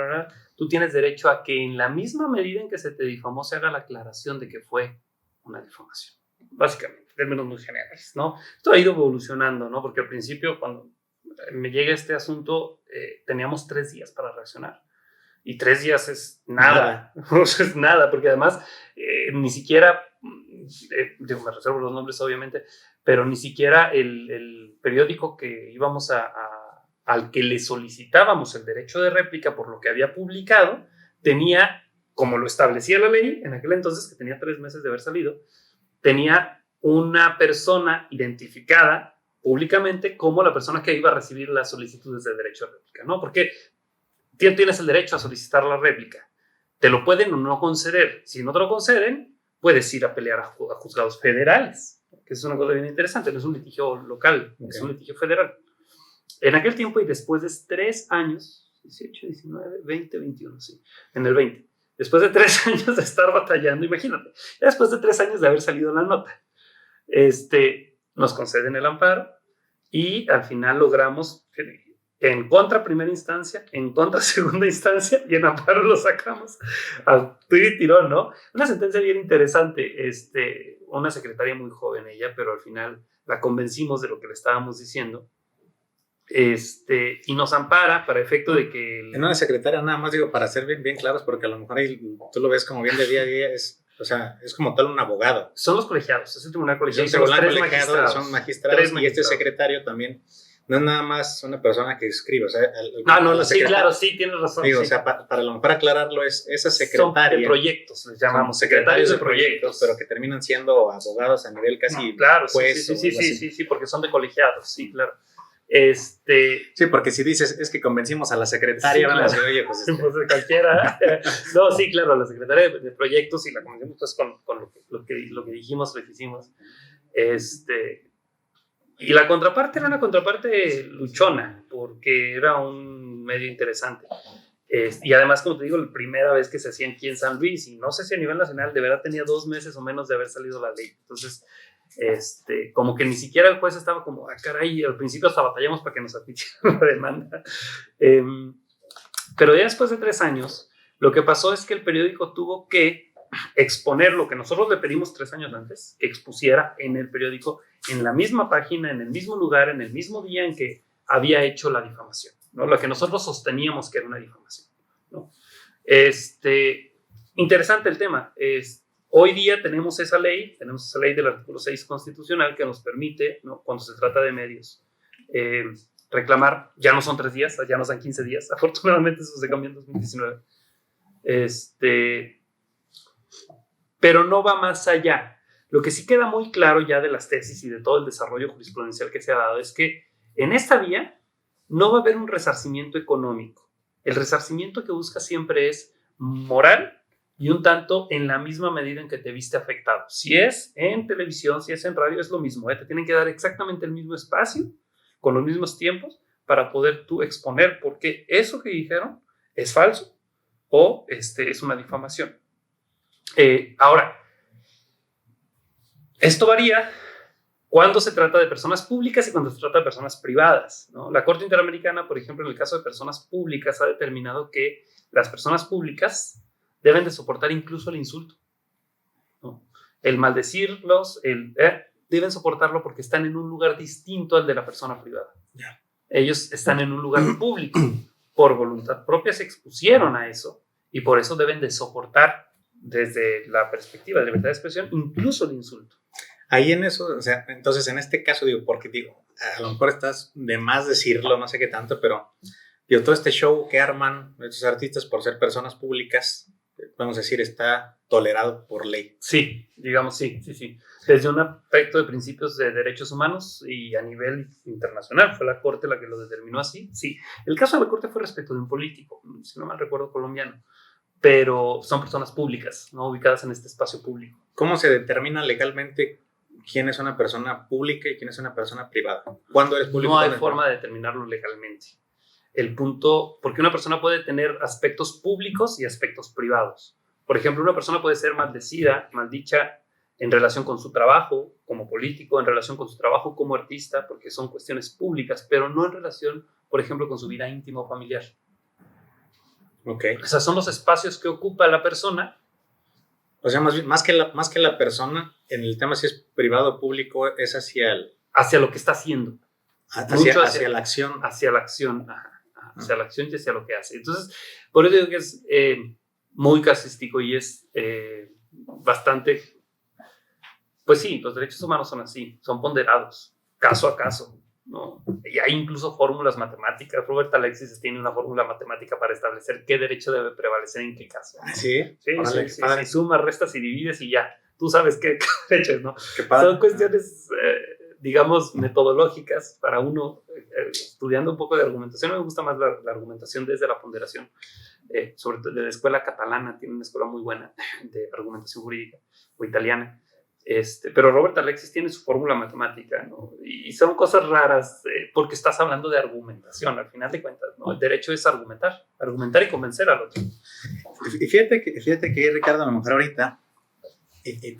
tú tienes derecho a que en la misma medida en que se te difamó se haga la aclaración de que fue una difamación. Básicamente, en términos muy generales, ¿no? Esto ha ido evolucionando, ¿no? Porque al principio, cuando me llega este asunto, teníamos 3 días para reaccionar. Y 3 días es nada. O sea, es nada, porque además ni siquiera, me reservo los nombres obviamente, pero ni siquiera el periódico que íbamos al que le solicitábamos el derecho de réplica por lo que había publicado, tenía, como lo establecía la ley en aquel entonces, que tenía 3 meses de haber salido, tenía una persona identificada públicamente como la persona que iba a recibir las solicitudes de derecho de réplica, ¿no? Porque tienes el derecho a solicitar la réplica. Te lo pueden o no conceder. Si no te lo conceden, puedes ir a pelear a juzgados federales, que es una cosa bien interesante. No es un litigio local, es un litigio federal. En aquel tiempo y después de 3 años, 18, 19, 20, 21, sí, en el 20, después de 3 años de estar batallando, imagínate, después de 3 años de haber salido la nota, nos conceden el amparo y al final logramos en contra primera instancia, en contra segunda instancia y en amparo lo sacamos a tirón, ¿no? Una sentencia bien interesante, una secretaria muy joven ella, pero al final la convencimos de lo que le estábamos diciendo. Y nos ampara para efecto de que... En una secretaria, nada más digo, para ser bien claros, porque a lo mejor ahí tú lo ves como bien de día a día, o sea, es como tal un abogado. Son los colegiados, es el tribunal colegiado. Son magistrados y este secretario también no es nada más una persona que escribe. O sea, sí, claro, sí, tienes razón. Digo, sí. O sea, para lo mejor aclararlo, es esa secretaria. Son de proyectos, les llamamos secretarios de proyectos. Pero que terminan siendo abogados a nivel casi claro, juez. Sí, porque son de colegiados, sí, claro. Sí, porque si dices, es que convencimos a la secretaria, van a decir, oye, pues... pues cualquiera. No, sí, claro, a la secretaria de proyectos y la convencimos pues con lo que dijimos, lo que hicimos. Y la contraparte era una contraparte luchona, porque era un medio interesante. Y además, como te digo, la primera vez que se hacía aquí en San Luis, y no sé si a nivel nacional, de verdad tenía 2 meses o menos de haber salido la ley. Entonces, Como que ni siquiera el juez estaba como, caray, al principio hasta batallamos para que nos admitieran la demanda. Pero ya después de 3 años, lo que pasó es que el periódico tuvo que exponer lo que nosotros le pedimos 3 años antes, que expusiera en el periódico, en la misma página, en el mismo lugar, en el mismo día en que había hecho la difamación, ¿no? Lo que nosotros sosteníamos que era una difamación, ¿no? Interesante el tema. Hoy día tenemos esa ley del artículo 6 constitucional que nos permite, ¿no?, cuando se trata de medios, reclamar, ya no son 3 días, ya no son 15 días, afortunadamente eso se cambió en 2019, pero no va más allá. Lo que sí queda muy claro ya de las tesis y de todo el desarrollo jurisprudencial que se ha dado es que en esta vía no va a haber un resarcimiento económico. El resarcimiento que busca siempre es moral y un tanto en la misma medida en que te viste afectado. Si es en televisión, si es en radio, es lo mismo, ¿eh? Te tienen que dar exactamente el mismo espacio, con los mismos tiempos, para poder tú exponer por qué eso que dijeron es falso o es una difamación. Ahora, esto varía cuando se trata de personas públicas y cuando se trata de personas privadas, ¿no? La Corte Interamericana, por ejemplo, en el caso de personas públicas, ha determinado que las personas públicas deben de soportar incluso el insulto, ¿no? El maldecirlos, deben soportarlo porque están en un lugar distinto al de la persona privada. Yeah. Ellos están en un lugar público. Por voluntad propia se expusieron a eso y por eso deben de soportar desde la perspectiva de libertad de expresión incluso el insulto. Ahí en eso, o sea, entonces en este caso porque a lo mejor estás de más decirlo, no sé qué tanto, pero todo este show que arman estos artistas por ser personas públicas, vamos a decir, está tolerado por ley. Sí, digamos, sí. Desde un aspecto de principios de derechos humanos y a nivel internacional, fue la Corte la que lo determinó así. Sí, el caso de la Corte fue respecto de un político, si no mal recuerdo, colombiano, pero son personas públicas, ¿no?, ubicadas en este espacio público. ¿Cómo se determina legalmente quién es una persona pública y quién es una persona privada? ¿Cuándo eres público? No hay forma de determinarlo legalmente. El punto, porque una persona puede tener aspectos públicos y aspectos privados. Por ejemplo, una persona puede ser maldecida, maldicha en relación con su trabajo como político, en relación con su trabajo como artista, porque son cuestiones públicas, pero no en relación, por ejemplo, con su vida íntima o familiar. Okay. O sea, son los espacios que ocupa la persona. O sea, más que la persona, en el tema si es privado o público, es hacia lo que está haciendo. Hacia la acción. Hacia la acción, hacia la acción y hacia lo que hace. Entonces, por eso digo que es muy casístico y es bastante... Pues sí, los derechos humanos son así, son ponderados, caso a caso, ¿no? Y hay incluso fórmulas matemáticas. Robert Alexis tiene una fórmula matemática para establecer qué derecho debe prevalecer en qué caso. ¿Sí? Sí. Sumas, restas y divides y ya. Tú sabes qué derecho es, ¿no? Son cuestiones, digamos, metodológicas para uno, estudiando un poco de argumentación. Me gusta más la argumentación desde la ponderación. Sobre todo de la escuela catalana, tiene una escuela muy buena de argumentación jurídica, o italiana. Pero Robert Alexis tiene su fórmula matemática, ¿no? Y son cosas raras porque estás hablando de argumentación, al final de cuentas, ¿no? El derecho es argumentar y convencer al otro. Y fíjate que Ricardo, a lo mejor ahorita,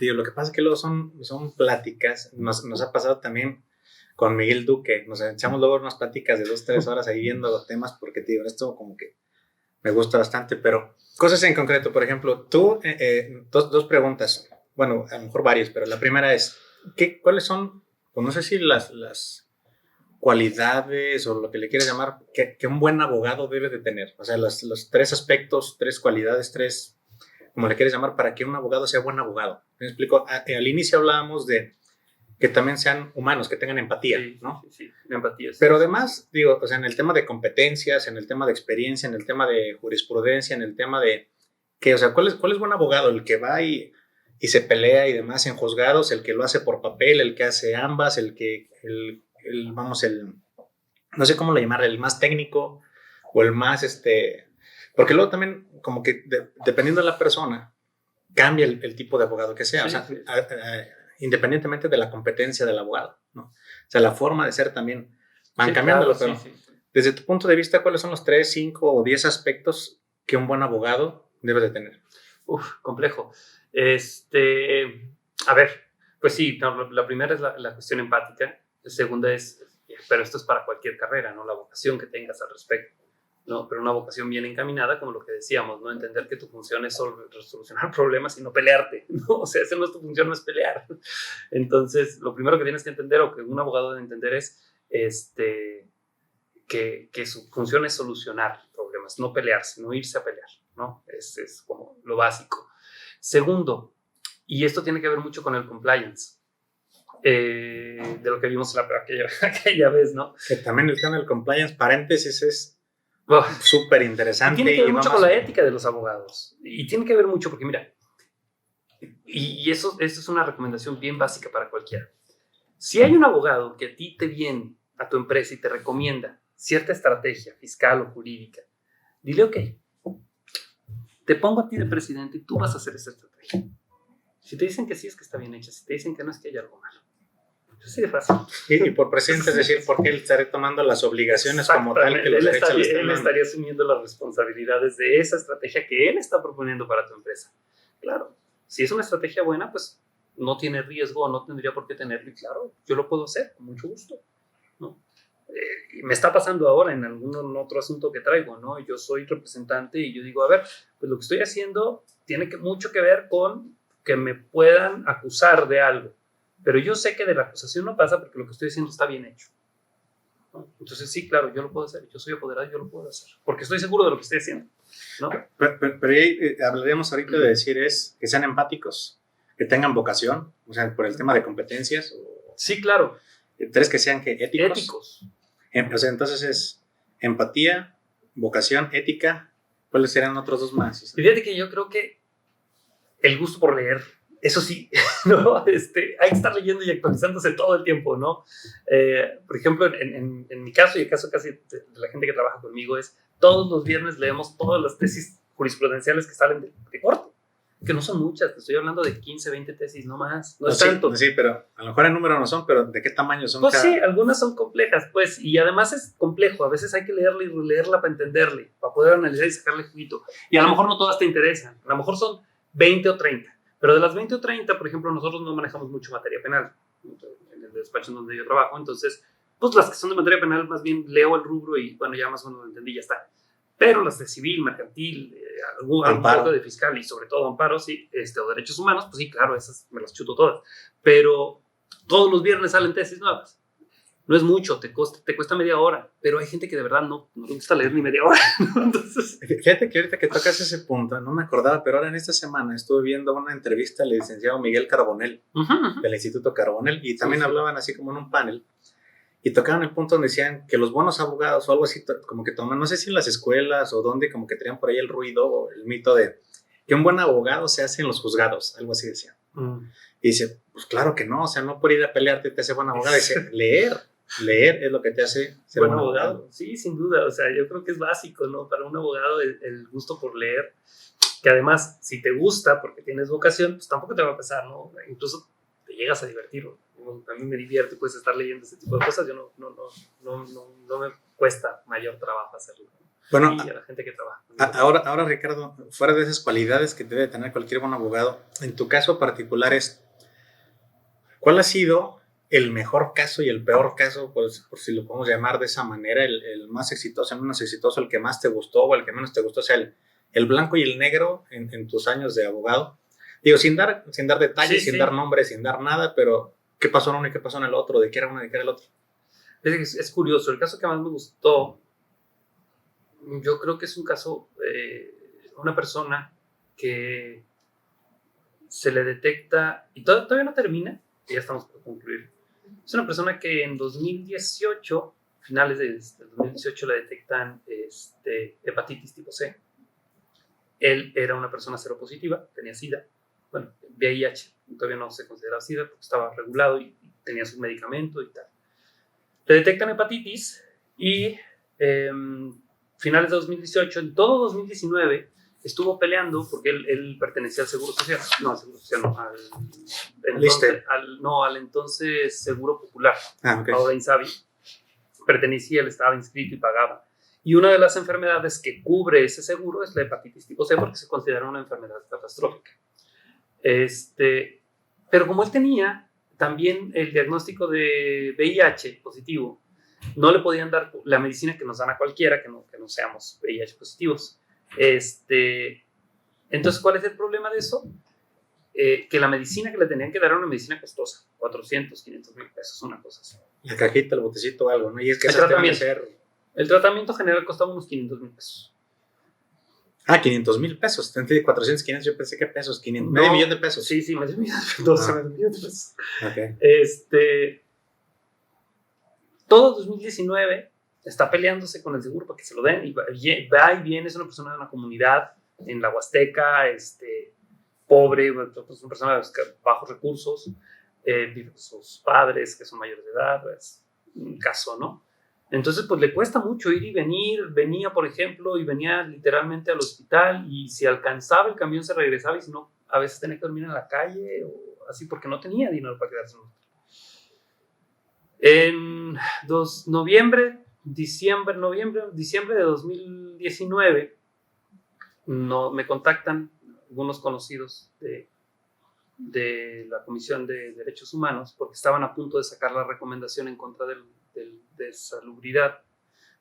lo que pasa es que luego son pláticas, nos ha pasado también con Miguel Duque, nos echamos luego unas pláticas de 2-3 horas ahí viendo los temas, porque esto como que me gusta bastante, pero cosas en concreto, por ejemplo, tú, dos preguntas. Bueno, a lo mejor varios, pero la primera es, ¿cuáles son, pues no sé si las cualidades o lo que le quieras llamar, que un buen abogado debe de tener? O sea, los 3 aspectos, 3 cualidades, 3, como le quieres llamar, para que un abogado sea buen abogado. ¿Me explico? Al inicio hablábamos de que también sean humanos, que tengan empatía, sí, ¿no? Sí, empatía. Sí. Pero además, o sea, en el tema de competencias, en el tema de experiencia, en el tema de jurisprudencia, en el tema de, o sea, ¿cuál es buen abogado? El que va y se pelea y demás en juzgados, el que lo hace por papel, el que hace ambas, no sé cómo le llamar, el más técnico o el más, porque luego también como que dependiendo de la persona, cambia el tipo de abogado que sea, sí, o sea, independientemente de la competencia del abogado, ¿no? O sea, la forma de ser también van cambiando, claro, pero desde tu punto de vista, ¿cuáles son los 3, 5 o 10 aspectos que un buen abogado debe de tener? Complejo. A ver, Pues sí, no, la primera es la cuestión empática, la segunda es, pero esto es para cualquier carrera, ¿no? La vocación que tengas al respecto, ¿no? Pero una vocación bien encaminada, como lo que decíamos, ¿no? Entender que tu función es solucionar problemas y no pelearte, ¿no? O sea, esa no es tu función, no es pelear. Entonces, lo primero que tienes que entender, o que un abogado debe entender, es que su función es solucionar problemas, no pelearse, no irse a pelear, ¿no? Es como lo básico. Segundo, y esto tiene que ver mucho con el compliance, de lo que vimos aquella vez, ¿no? Que también el tema del compliance, paréntesis, es Oh, súper interesante. tiene que ver mucho con la ética de los abogados. Y tiene que ver mucho porque, mira, y eso es una recomendación bien básica para cualquiera. Si hay un abogado que a ti te viene a tu empresa y te recomienda cierta estrategia fiscal o jurídica, dile, ok, te pongo a ti de presidente y tú vas a hacer esa estrategia. Si te dicen que sí, es que está bien hecha. Si te dicen que no, es que hay algo malo. Así de fácil. Y por presidente, es decir, porque él estará tomando las obligaciones como tal que los derechos él estaría asumiendo las responsabilidades de esa estrategia que él está proponiendo para tu empresa. Claro, si es una estrategia buena, pues no tiene riesgo, no tendría por qué tenerlo. Y claro, yo lo puedo hacer con mucho gusto, ¿no? Me está pasando ahora en algún otro asunto que traigo, ¿no? Yo soy representante y yo digo, a ver, pues lo que estoy haciendo tiene mucho que ver con que me puedan acusar de algo. Pero yo sé que de la acusación no pasa porque lo que estoy haciendo está bien hecho, ¿no? Entonces, sí, claro, yo lo puedo hacer. Yo soy apoderado y yo lo puedo hacer. Porque estoy seguro de lo que estoy haciendo, ¿no? Pero ahí hablaríamos ahorita de decir es que sean empáticos, que tengan vocación, o sea, por el tema de competencias. Sí, claro. Tres, que sean éticos. Éticos. O sea, entonces es empatía, vocación, ética. ¿Cuáles serían otros dos más? O sea, Y fíjate que yo creo que el gusto por leer, eso sí, ¿no? Hay que estar leyendo y actualizándose todo el tiempo, ¿no? Por ejemplo, en mi caso y el caso casi de la gente que trabaja conmigo es, todos los viernes leemos todas las tesis jurisprudenciales que salen de corte, que no son muchas, te estoy hablando de 15, 20 tesis, no más, no es tanto. Sí, pero a lo mejor en número no son, pero ¿de qué tamaño son? Pues sí, algunas son complejas, pues, y además es complejo, a veces hay que leerla y releerla para entenderle, para poder analizar y sacarle juguito, y a lo mejor no todas te interesan, a lo mejor son 20 o 30, pero de las 20 o 30, por ejemplo, nosotros no manejamos mucho materia penal en el despacho en donde yo trabajo, entonces, pues las que son de materia penal, más bien leo el rubro y, bueno, ya más o menos lo entendí, ya está. Pero las de civil, mercantil, algún poco de fiscal y sobre todo amparo, sí, o derechos humanos, pues sí, claro, esas me las chuto todas. Pero todos los viernes salen tesis nuevas. No es mucho, te cuesta media hora, pero hay gente que de verdad no le gusta leer ni media hora, ¿no? Entonces... Fíjate que ahorita que tocas ese punto, no me acordaba, pero ahora en esta semana estuve viendo una entrevista al licenciado Miguel Carbonell, del Instituto Carbonell, y también hablaban así como en un panel, y tocaban el punto donde decían que los buenos abogados o algo así, como que toman, no sé si en las escuelas o donde, como que traían por ahí el ruido o el mito de que un buen abogado se hace en los juzgados, algo así decían. Y dice, pues claro que no, o sea, no por ir a pelearte te hace buen abogado, dice, leer es lo que te hace ser buen abogado. Sí, sin duda, o sea, yo creo que es básico, ¿no? Para un abogado el gusto por leer, que además, si te gusta porque tienes vocación, pues tampoco te va a pesar, ¿no? Incluso te llegas a divertir, ¿no? A mí me divierte, pues, estar leyendo ese tipo de cosas, yo no me cuesta mayor trabajo hacerlo, ¿no? Bueno, y a la gente que trabaja. Ahora, Ricardo, fuera de esas cualidades que debe tener cualquier buen abogado, en tu caso particular ¿cuál ha sido el mejor caso y el peor caso, pues, por si lo podemos llamar de esa manera, el más exitoso, el menos exitoso, el que más te gustó o el que menos te gustó, o sea, el blanco y el negro en tus años de abogado? Digo, sin dar detalles, sin dar nombres, sin dar nada, pero ¿qué pasó en uno y qué pasó en el otro? ¿De qué era uno y de qué era el otro? Es curioso, el caso que más me gustó, yo creo que es un caso, una persona que se le detecta, y todavía no termina, ya estamos por concluir. Es una persona que en 2018, finales de 2018, le detectan hepatitis tipo C. Él era una persona seropositiva, tenía SIDA, bueno, VIH, todavía no se consideraba SIDA porque estaba regulado y tenía su medicamento y tal. Le detectan hepatitis y finales de 2018, en todo 2019, estuvo peleando porque él pertenecía al Seguro Social, no, al Seguro Social, no, al entonces Seguro Popular, okay. Ahora Insabi, pertenecía, él estaba inscrito y pagaba. Y una de las enfermedades que cubre ese seguro es la hepatitis tipo C porque se considera una enfermedad catastrófica. Pero como él tenía también el diagnóstico de VIH positivo, no le podían dar la medicina que nos dan a cualquiera que no seamos VIH positivos. Entonces, ¿cuál es el problema de eso? Que la medicina que le tenían que dar era una medicina costosa, 400, 500 mil pesos, una cosa así. La cajita, el botecito, algo, ¿no? Y es que el tratamiento general costaba unos 500 mil pesos. 500 mil pesos. Entre 400, 500, yo pensé que pesos, 500, medio millón de pesos. Sí, medio millón de pesos. Okay. Todo 2019 está peleándose con el seguro para que se lo den, y va y viene, es una persona de una comunidad en la Huasteca, pobre, pues una persona de bajos recursos, vive con sus padres que son mayores de edad, es un caso, ¿no? Entonces, pues le cuesta mucho ir y venir. Venía, por ejemplo, y venía literalmente al hospital, y si alcanzaba el camión se regresaba, y si no, a veces tenía que dormir en la calle o así, porque no tenía dinero para quedarse en el hospital. En diciembre de 2019, me contactan algunos conocidos de la Comisión de Derechos Humanos, porque estaban a punto de sacar la recomendación en contra de salubridad,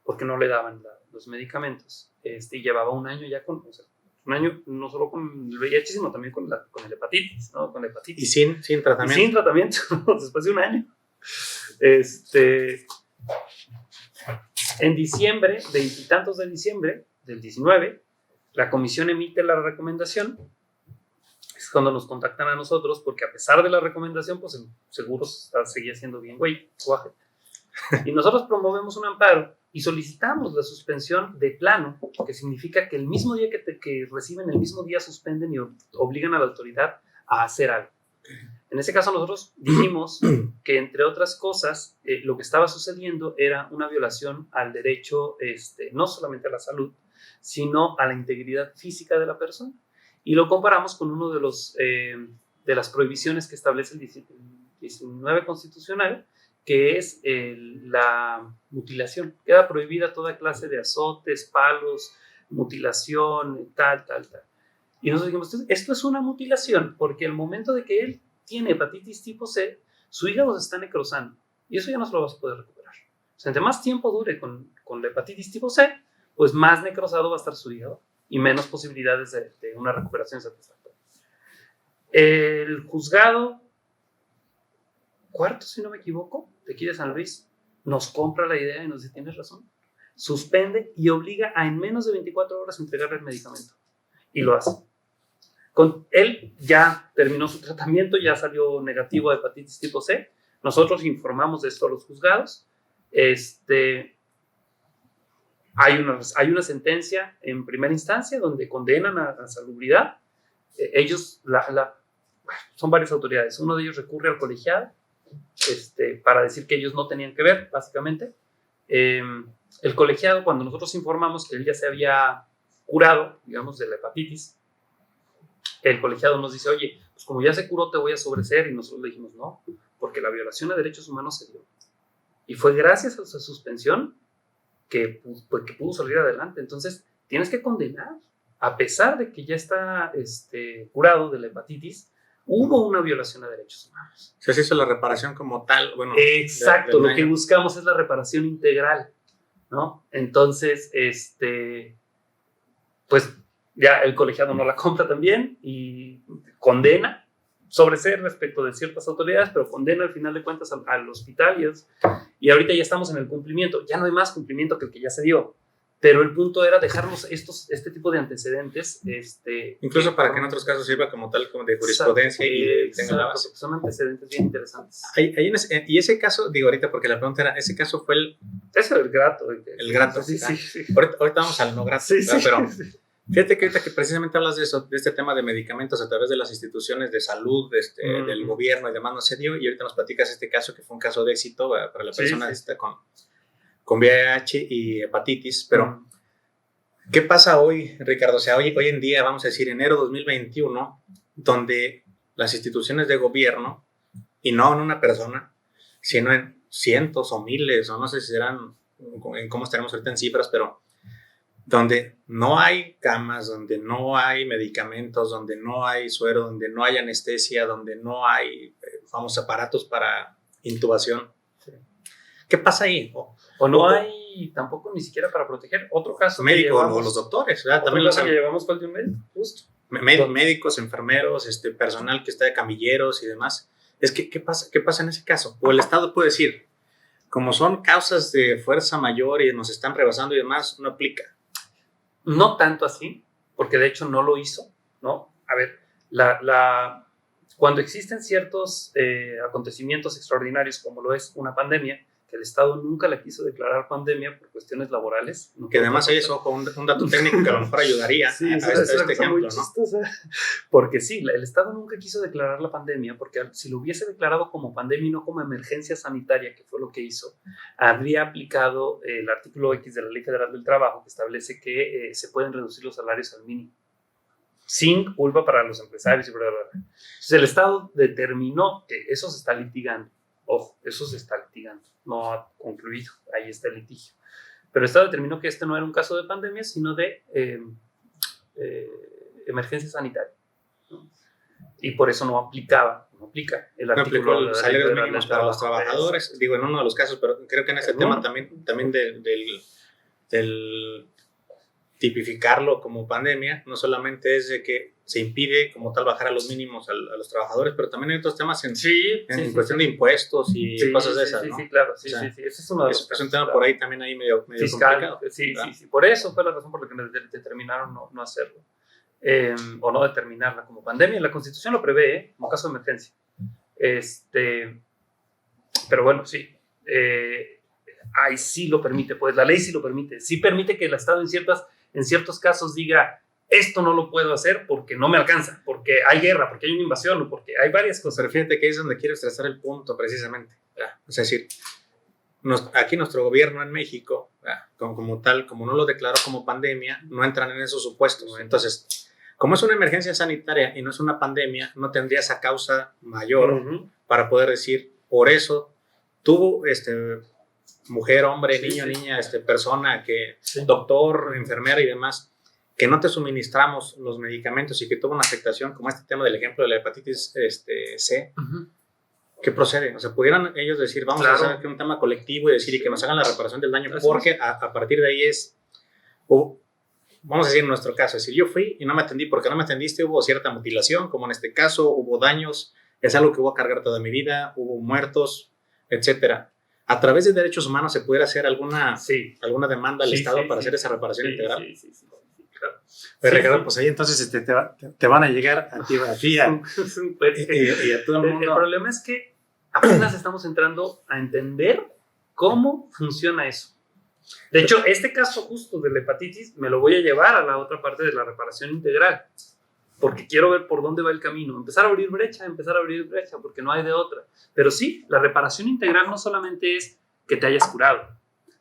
porque no le daban los medicamentos. Y llevaba un año ya un año no solo con el VIH, sino también con el hepatitis, ¿no? Con la hepatitis. Y sin tratamiento. Y sin tratamiento, después de un año. En diciembre, veintitantos de diciembre del 19, la comisión emite la recomendación. Es cuando nos contactan a nosotros, porque a pesar de la recomendación, pues el seguro seguía siendo bien guaje. Y nosotros promovemos un amparo y solicitamos la suspensión de plano, que significa que el mismo día que reciben, el mismo día suspenden y obligan a la autoridad a hacer algo. En ese caso nosotros dijimos que, entre otras cosas, lo que estaba sucediendo era una violación al derecho, no solamente a la salud, sino a la integridad física de la persona. Y lo comparamos con uno de las prohibiciones que establece el 19 constitucional, que es la mutilación. Queda prohibida toda clase de azotes, palos, mutilación, tal. Y nosotros dijimos, esto es una mutilación, porque al momento de que él tiene hepatitis tipo C, su hígado se está necrosando, y eso ya no se lo vas a poder recuperar. O sea, entre más tiempo dure con la hepatitis tipo C, pues más necrosado va a estar su hígado y menos posibilidades de una recuperación satisfactoria. El juzgado cuarto, si no me equivoco, de aquí de San Luis, nos compra la idea y nos dice, tienes razón, suspende y obliga a en menos de 24 horas entregarle el medicamento, y lo hace. Él ya terminó su tratamiento, ya salió negativo a hepatitis tipo C. Nosotros informamos de esto a los juzgados. Hay una sentencia en primera instancia donde condenan a salubridad. Ellos, son varias autoridades. Uno de ellos recurre al colegiado para decir que ellos no tenían que ver, básicamente. El colegiado, cuando nosotros informamos que él ya se había curado, digamos, de la hepatitis, el colegiado nos dice, oye, pues como ya se curó, te voy a sobreseer. Y nosotros le dijimos, no, porque la violación a derechos humanos se dio. Y fue gracias a esa suspensión que pudo salir adelante. Entonces, tienes que condenar. A pesar de que ya está curado de la hepatitis, hubo una violación a derechos humanos. Se hizo la reparación como tal. Bueno, exacto, lo que buscamos es la reparación integral, ¿no? Entonces, pues ya el colegiado no la compra también y condena, sobreseer respecto de ciertas autoridades, pero condena al final de cuentas al hospital, y ahorita ya estamos en el cumplimiento. Ya no hay más cumplimiento que el que ya se dio, pero el punto era dejarnos este tipo de antecedentes. Incluso para que en otros casos sirva como tal, como de jurisprudencia, y tenga la base. Son antecedentes bien interesantes. Y ese caso, digo ahorita porque la pregunta era, ese caso fue el... Ese es el grato. El grato. Sí. Ahorita vamos al no grato, pero... Fíjate que ahorita que precisamente hablas de eso, de este tema de medicamentos a través de las instituciones de salud, del gobierno y demás, no se dio, y ahorita nos platicas este caso que fue un caso de éxito para la persona con VIH y hepatitis, pero ¿qué pasa hoy, Ricardo? O sea, hoy en día, vamos a decir, enero 2021, donde las instituciones de gobierno, y no en una persona, sino en cientos o miles, o no sé si serán, en cómo estaremos ahorita en cifras, pero donde no hay camas, donde no hay medicamentos, donde no hay suero, donde no hay anestesia, donde no hay aparatos para intubación. Sí. ¿Qué pasa ahí? O no hay tampoco ni siquiera para proteger. Otro caso médico o los doctores, ¿verdad? También caso que llevamos fue el de un médico, justo. Médicos, enfermeros, personal que está de camilleros y demás. ¿Qué pasa en ese caso? O el Estado puede decir, como son causas de fuerza mayor y nos están rebasando y demás, no aplica. No tanto así, porque de hecho no lo hizo, ¿no? A ver, cuando existen ciertos acontecimientos extraordinarios como lo es una pandemia, que el Estado nunca la quiso declarar pandemia por cuestiones laborales. No, que además hay eso, un dato técnico que a lo mejor ayudaría sí, a este ejemplo, ¿no? Chistosa. Porque sí, el Estado nunca quiso declarar la pandemia, porque si lo hubiese declarado como pandemia y no como emergencia sanitaria, que fue lo que hizo, habría aplicado el artículo X de la Ley Federal del Trabajo, que establece que se pueden reducir los salarios al mínimo, sin culpa para los empresarios y bla, bla, bla. Entonces el Estado determinó que eso se está litigando. Ojo, eso se está litigando, no ha concluido, ahí está el litigio. Pero el Estado determinó que este no era un caso de pandemia, sino de emergencia sanitaria, ¿no? Y por eso no aplica el artículo. No aplicó los salarios mínimos para los trabajadores, digo, en uno de los casos, pero creo que en este tema también del tipificarlo como pandemia, no solamente es de que se impide como tal bajar a los mínimos a los trabajadores, pero también hay otros temas en cuestión de impuestos y cosas de esas, ¿no? Sí, claro, sí, ese es uno de los casos. Es un tema por ahí también ahí medio fiscal, complicado. Sí, por eso fue la razón por la que determinaron no hacerlo, o no determinarla como pandemia. La Constitución lo prevé, como caso de emergencia. Pero bueno, sí, ahí sí lo permite, pues la ley sí lo permite, sí permite que el Estado en ciertos casos diga, esto no lo puedo hacer porque no me alcanza, porque hay guerra, porque hay una invasión o porque hay varias cosas. Pero fíjate que ahí es donde quiero estresar el punto precisamente. Es decir, aquí nuestro gobierno en México, como tal, como no lo declaró como pandemia, no entran en esos supuestos, ¿no? Entonces, como es una emergencia sanitaria y no es una pandemia, no tendría esa causa mayor para poder decir, por eso tuvo mujer, hombre, niño, niña, persona, doctor, enfermera y demás, que no te suministramos los medicamentos y que tuvo una afectación, como este tema del ejemplo de la hepatitis C, ¿qué procede? O sea, pudieran ellos decir, vamos a hacer un tema colectivo y decir y que nos hagan la reparación del daño, porque a partir de ahí vamos a decir en nuestro caso, es decir, yo fui y no me atendí, porque no me atendiste, hubo cierta mutilación, como en este caso, hubo daños, es algo que voy a cargar toda mi vida, hubo muertos, etcétera. A través de derechos humanos se pudiera hacer alguna demanda al Estado para hacer esa reparación integral. Sí, claro. Pero Ricardo, pues ahí entonces te van a llegar a ti y a todo el mundo. El problema es que apenas estamos entrando a entender cómo funciona eso. De hecho, este caso justo de la hepatitis me lo voy a llevar a la otra parte de la reparación integral, porque quiero ver por dónde va el camino, empezar a abrir brecha, porque no hay de otra. Pero sí, la reparación integral no solamente es que te hayas curado,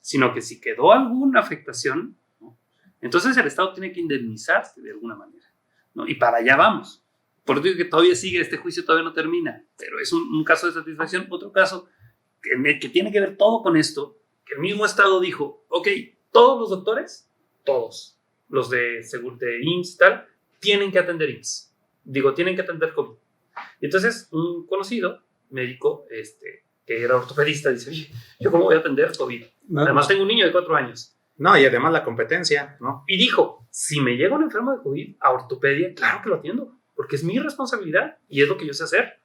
sino que si quedó alguna afectación, ¿no? Entonces el Estado tiene que indemnizarte de alguna manera, ¿no? Y para allá vamos. Por eso digo que todavía sigue, este juicio todavía no termina, pero es un caso de satisfacción. Otro caso que tiene que ver todo con esto, que el mismo Estado dijo, ok, todos los doctores, todos, los de IMSS y tal, tienen que atender IMSS. Tienen que atender COVID. Y entonces un conocido médico, que era ortopedista, dice, oye, ¿yo cómo voy a atender COVID? Además tengo un niño de 4 años. No, y además la competencia, ¿no? Y dijo, si me llega un enfermo de COVID a ortopedia, claro que lo atiendo, porque es mi responsabilidad y es lo que yo sé hacer.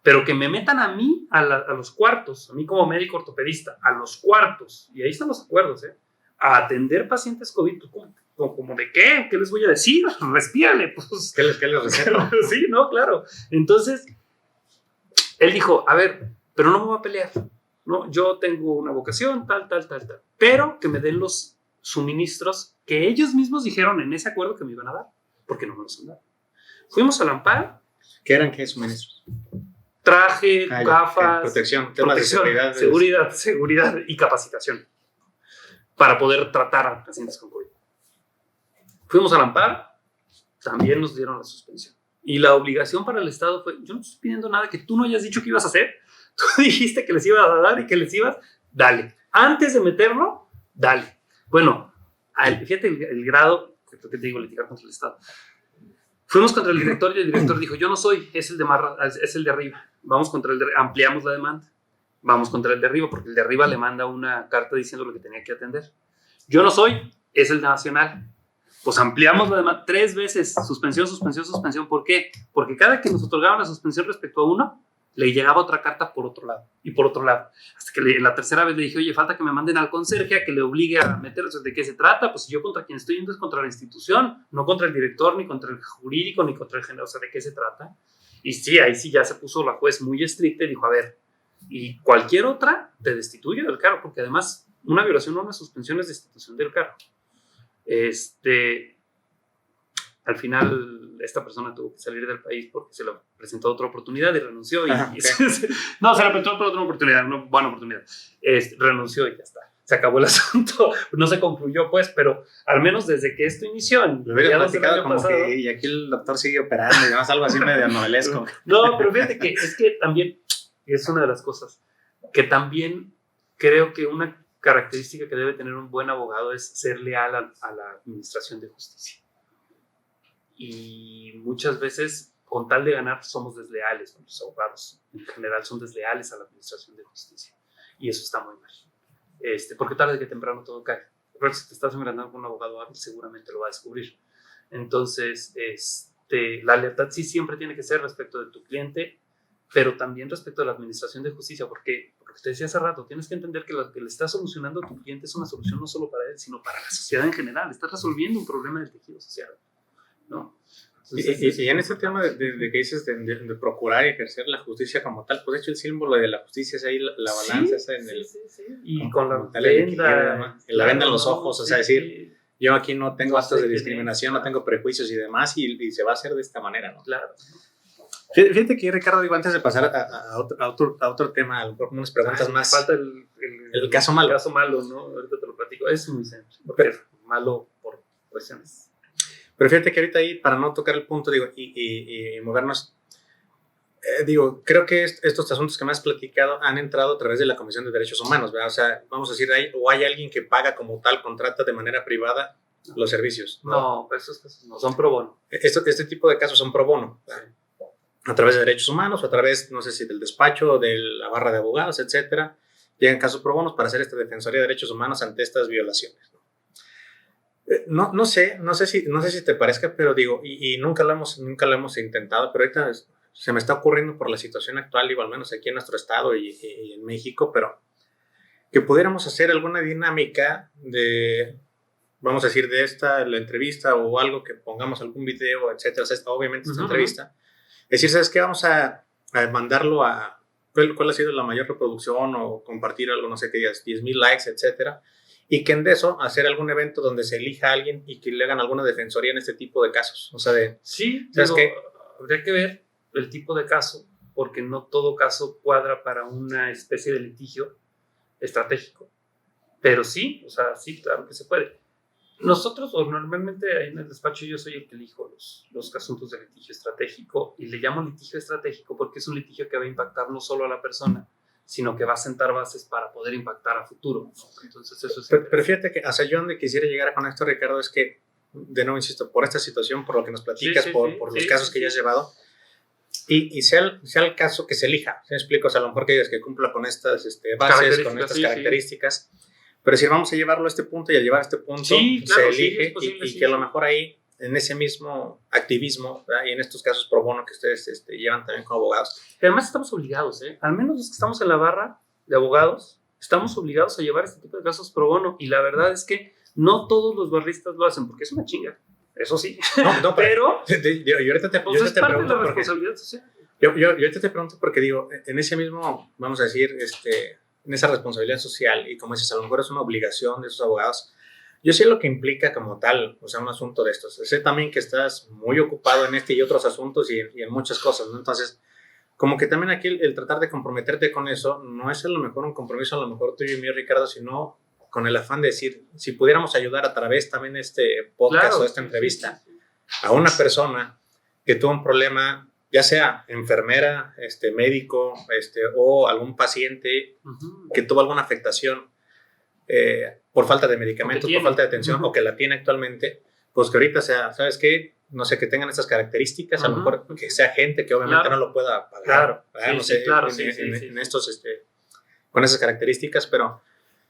Pero que me metan a mí a los cuartos, a mí como médico ortopedista, a los cuartos, y ahí están los acuerdos, a atender pacientes COVID, ¿como de qué? ¿Qué les voy a decir? Respírale, pues. ¿Qué les receta? Sí, no, claro. Entonces, él dijo, a ver, pero no me voy a pelear, ¿no? Yo tengo una vocación, tal, pero que me den los suministros que ellos mismos dijeron en ese acuerdo que me iban a dar, porque no me los han dado. Fuimos al amparo. ¿Qué eran qué suministros? Traje, gafas, protección, temas de seguridad y capacitación para poder tratar a pacientes con COVID. Fuimos al amparo, también nos dieron la suspensión. Y la obligación para el Estado fue, yo no estoy pidiendo nada que tú no hayas dicho que ibas a hacer. Tú dijiste que les ibas a dar y que les ibas, dale. Antes de meterlo, dale. Bueno, Fíjate el grado, que te digo, litigar contra el Estado. Fuimos contra el director y el director dijo, yo no soy, es el de arriba. Vamos contra ampliamos la demanda. Vamos contra el de arriba, porque el de arriba le manda una carta diciendo lo que tenía que atender. Yo no soy, es el nacional. Pues ampliamos la demanda 3 veces, suspensión, suspensión, suspensión. ¿Por qué? Porque cada que nos otorgaban la suspensión respecto a uno, le llegaba otra carta por otro lado y por otro lado. Hasta que la tercera vez le dije, oye, falta que me manden al conserje a que le obligue a meterse. ¿De qué se trata? Pues yo contra quien estoy yendo es contra la institución, no contra el director, ni contra el jurídico, ni contra el general. O sea, ¿de qué se trata? Y sí, ahí sí ya se puso la juez muy estricta y dijo, a ver, y cualquier otra te destituye del cargo, porque además una violación o una suspensión es destitución del cargo. Al final esta persona tuvo que salir del país porque se le presentó otra oportunidad y renunció. No, se le presentó otra oportunidad, una buena oportunidad. Renunció y ya está. Se acabó el asunto. No se concluyó, pues, pero al menos desde que esto inició. Lo hubiera platicado como pasado, que y aquí el doctor sigue operando y demás, algo así medio novelesco. No, pero fíjate que es que también es una de las cosas que también creo que una característica que debe tener un buen abogado es ser leal a la administración de justicia. Y muchas veces, con tal de ganar, somos desleales. Los abogados en general son desleales a la administración de justicia. Y eso está muy mal. Porque tarde que temprano todo cae. Pero si te estás engrandando con un abogado hábil, seguramente lo va a descubrir. Entonces, la lealtad sí siempre tiene que ser respecto de tu cliente, pero también respecto de la administración de justicia, porque te decía hace rato, tienes que entender que lo que le estás solucionando a tu cliente es una solución no solo para él, sino para la sociedad en general. Estás resolviendo un problema del tejido social, ¿no? Entonces, y en este tema de que dices de procurar y ejercer la justicia como tal, pues de hecho el símbolo de la justicia es ahí la balanza, esa en el... Y con la venda, la venda en los ojos, o sea, decir, yo aquí no tengo actos de discriminación, no tengo prejuicios y demás, y se va a hacer de esta manera, ¿no? Claro. Fíjate que, Ricardo, digo, antes de pasar a otro tema, a lo mejor unas preguntas más. Falta el caso malo. El caso malo, ¿no? Ahorita te lo platico. Es muy sencillo. Porque malo por cuestiones. Pero fíjate que ahorita ahí, para no tocar el punto, digo, y movernos, digo, creo que estos asuntos que me has platicado han entrado a través de la Comisión de Derechos Humanos, ¿verdad? O sea, vamos a decir, hay alguien que paga como tal, contrata de manera privada los servicios. No, esos casos no, son pro bono. Este tipo de casos son pro bono, ¿verdad? A través de derechos humanos o a través, no sé si del despacho, de la barra de abogados, etcétera, llegan casos pro bonos para hacer esta defensoría de derechos humanos ante estas violaciones. No sé si te parezca, pero digo, y nunca lo hemos intentado, pero ahorita se me está ocurriendo por la situación actual, digo, al menos aquí en nuestro estado y en México, pero que pudiéramos hacer alguna dinámica de, vamos a decir, de la entrevista o algo, que pongamos algún video, etcétera, o sea, obviamente esta entrevista. Es decir, ¿sabes qué? Vamos a mandarlo a... ¿Cuál ha sido la mayor reproducción? O compartir algo, no sé qué digas, 10,000 likes, etcétera. Y que en eso hacer algún evento donde se elija a alguien y que le hagan alguna defensoría en este tipo de casos. O sea, sí, ¿sabes qué? Habría que ver el tipo de caso, porque no todo caso cuadra para una especie de litigio estratégico. Pero sí, o sea, sí, claro que se puede. Nosotros, o normalmente ahí en el despacho, yo soy el que elijo los asuntos de litigio estratégico, y le llamo litigio estratégico porque es un litigio que va a impactar no solo a la persona, sino que va a sentar bases para poder impactar a futuro, ¿no? Entonces eso es... Pero fíjate que hacia yo donde quisiera llegar con esto, Ricardo, es que, de nuevo insisto, por esta situación, por lo que nos platicas, por los casos que ya has llevado, y sea el caso que se elija, ¿sí me explico? O sea, a lo mejor que digas que cumpla con estas bases, con estas características. Pero si vamos a llevarlo a este punto y a llevar a este punto, claro, se elige, es posible, y que a lo mejor ahí, en ese mismo activismo, ¿verdad? Y en estos casos pro bono que ustedes llevan también como abogados. Y además estamos obligados, al menos los que estamos en la barra de abogados, estamos obligados a llevar este tipo de casos pro bono, y la verdad es que no todos los barristas lo hacen, porque es una chinga, eso sí. No, pero yo ahorita te es parte de la responsabilidad social. Yo ahorita te pregunto porque digo, en ese mismo, vamos a decir, en esa responsabilidad social, y como dices, a lo mejor es una obligación de esos abogados. Yo sé lo que implica como tal, o sea, un asunto de estos. Sé también que estás muy ocupado en este y otros asuntos y en muchas cosas, ¿no? Entonces, como que también aquí el tratar de comprometerte con eso no es a lo mejor un compromiso, a lo mejor tuyo y mío, Ricardo, sino con el afán de decir, si pudiéramos ayudar a través también de este podcast, claro, o esta entrevista, a una persona que tuvo un problema, ya sea enfermera, médico, o algún paciente que tuvo alguna afectación, por falta de medicamentos, por falta de atención, uh-huh. o que la tiene actualmente, pues que ahorita sea, ¿sabes qué? No sé, que tengan estas características, uh-huh. A lo mejor que sea gente que obviamente no lo pueda pagar, sí, no sé, claro, en estos, con esas características, pero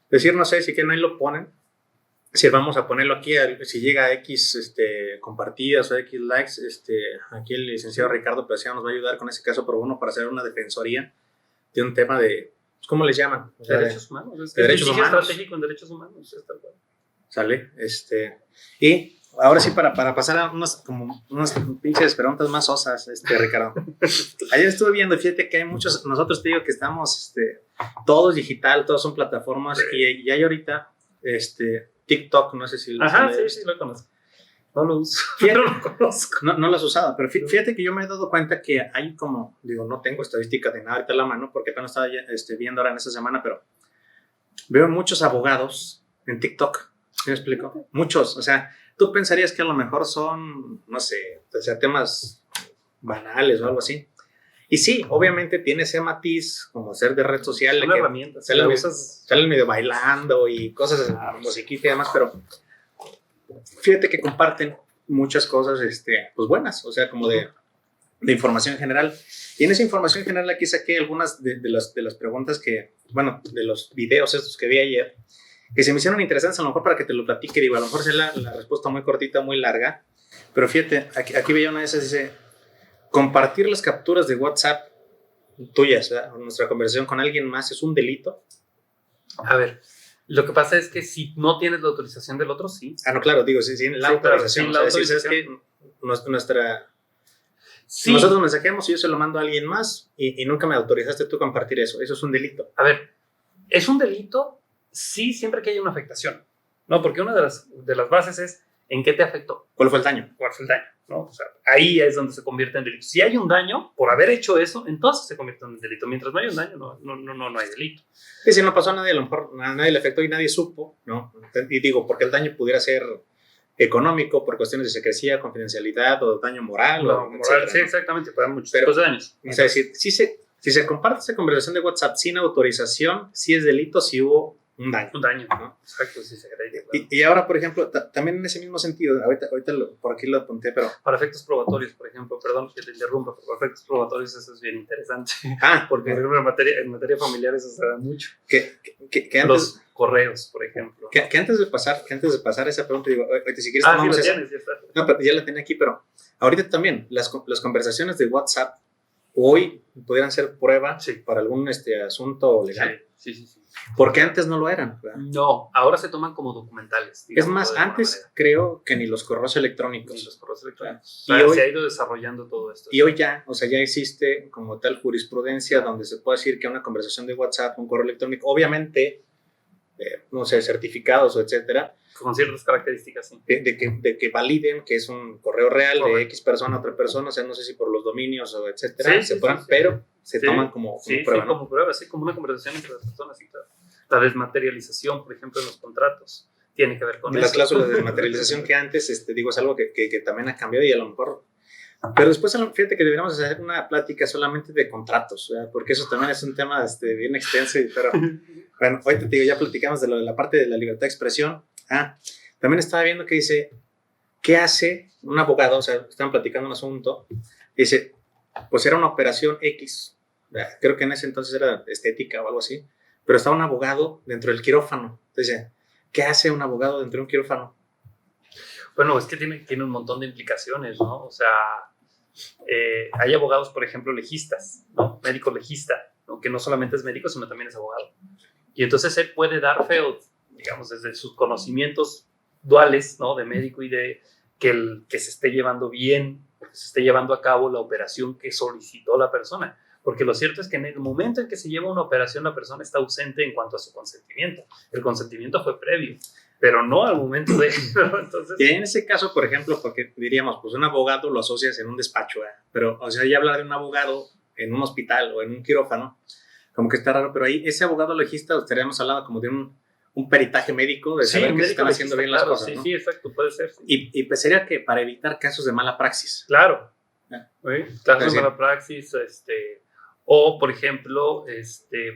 decir, no sé, si quieren ahí lo ponen, si vamos a ponerlo aquí, si llega a X compartidas o X likes, aquí el licenciado Ricardo Preciado nos va a ayudar con ese caso pro bono para hacer una defensoría de un tema de, ¿cómo les llaman? O sea, derechos humanos. Es derechos humanos. Estratégico en derechos humanos. Sale, y ahora sí, para pasar a unas pinches preguntas más osas, Ricardo. Ayer estuve viendo, fíjate que hay muchos, nosotros te digo que estamos, todos digital, todos son plataformas, y hay ahorita, TikTok, no sé si lo sí, lo conozco. No lo uso. No lo conozco. No lo has usado, pero fíjate que yo me he dado cuenta que hay como, digo, no tengo estadística de nada ahorita a la mano, porque apenas estaba viendo ahora en esta semana, pero veo muchos abogados en TikTok. ¿Sí me explico? Muchos, o sea, tú pensarías que a lo mejor son, no sé, o sea, temas banales o algo así. Y sí, obviamente tiene ese matiz como ser de red social. Son herramientas. Salen medio bailando y cosas, musiquita y demás, pero fíjate que comparten muchas cosas, pues buenas, o sea, como de información general. Y en esa información general aquí saqué algunas de las preguntas que, bueno, de los videos estos que vi ayer, que se me hicieron interesantes, a lo mejor para que te lo platique, digo, a lo mejor sea la respuesta muy cortita, muy larga, pero fíjate, aquí veía una de esas, dice, compartir las capturas de WhatsApp tuyas, ¿verdad? Nuestra conversación con alguien más es un delito. A ver, lo que pasa es que si no tienes la autorización del otro, sí. No, claro, digo, sí, la autorización. Claro, sí, o sea, ¿sabes qué? Nosotros mensajeamos y yo se lo mando a alguien más y nunca me autorizaste tú a compartir eso. Eso es un delito. A ver, es un delito, sí, siempre que haya una afectación, ¿no? Porque una de las bases es ¿en qué te afectó? ¿Cuál fue el daño? ¿Cuál fue el daño? ¿No? O sea, ahí es donde se convierte en delito. Si hay un daño por haber hecho eso, entonces se convierte en delito. Mientras no hay un daño, no hay delito. Y si no pasó a nadie, a lo mejor a nadie le afectó y nadie supo, ¿no? Y digo, porque el daño pudiera ser económico, por cuestiones de secrecía, confidencialidad o daño moral. Etcétera, sí, exactamente, para muchos tipos de daños. O sea, si se comparte esa conversación de WhatsApp sin autorización, sí es delito si hubo un daño. Un daño, ¿no? Exacto, sí se cree. Claro. Y ahora, por ejemplo, también en ese mismo sentido, ahorita por aquí lo apunté, pero... Para efectos probatorios, por ejemplo, perdón que te interrumpa, pero para efectos probatorios eso es bien interesante. Porque en materia familiar eso se da mucho. Que antes, los correos, por ejemplo. Que antes de pasar esa pregunta, digo, ahorita si quieres tomamos esa. Ya está. No, pero ya la tenía aquí, pero ahorita también, las conversaciones de WhatsApp hoy pudieran ser prueba para algún asunto legal. Sí. Porque antes no lo eran, ¿verdad? No, ahora se toman como documentales. Es más, antes creo que ni los correos electrónicos. Y hoy se ha ido desarrollando todo esto. Y hoy ya, o sea, ya existe como tal jurisprudencia donde se puede decir que una conversación de WhatsApp, un correo electrónico, obviamente, no sé, certificados o etcétera. Con ciertas características, sí. De que validen que es un correo real de X persona a otra persona, o sea, no sé si por los dominios o etcétera, pero se toman como prueba, ¿no? Como prueba, sí, como una conversación entre las personas, sí, claro. La desmaterialización, por ejemplo, en los contratos, tiene que ver con las cláusulas de desmaterialización que antes, digo, es algo que también ha cambiado y a lo mejor... Pero después, fíjate que deberíamos hacer una plática solamente de contratos, ¿verdad? Porque eso también es un tema bien extenso, pero bueno, hoy te digo, ya platicamos de la parte de la libertad de expresión. También estaba viendo que dice, ¿qué hace un abogado? O sea, estaban platicando un asunto, dice, pues era una operación X, ¿verdad? Creo que en ese entonces era estética o algo así, pero estaba un abogado dentro del quirófano. Entonces, ¿qué hace un abogado dentro de un quirófano? Bueno, es que tiene un montón de implicaciones, ¿no? O sea, hay abogados, por ejemplo, legistas, ¿no? Médico legista, ¿no? Que no solamente es médico, sino también es abogado. Y entonces él puede dar fe, digamos, desde sus conocimientos duales, ¿no? De médico y de que se esté llevando bien, que se esté llevando a cabo la operación que solicitó la persona. Porque lo cierto es que en el momento en que se lleva una operación, la persona está ausente en cuanto a su consentimiento. El consentimiento fue previo, pero no al momento de... Entonces... Y en ese caso, por ejemplo, porque diríamos, pues un abogado lo asocias en un despacho, pero, o sea, ya hablar de un abogado en un hospital o en un quirófano, como que está raro, pero ahí ese abogado legista estaríamos hablando como de un peritaje médico, de saber que se están haciendo bien las cosas, ¿no? Sí, exacto, puede ser. Sí. Y pues sería que para evitar casos de mala praxis. Claro. Casos de mala praxis, o, por ejemplo,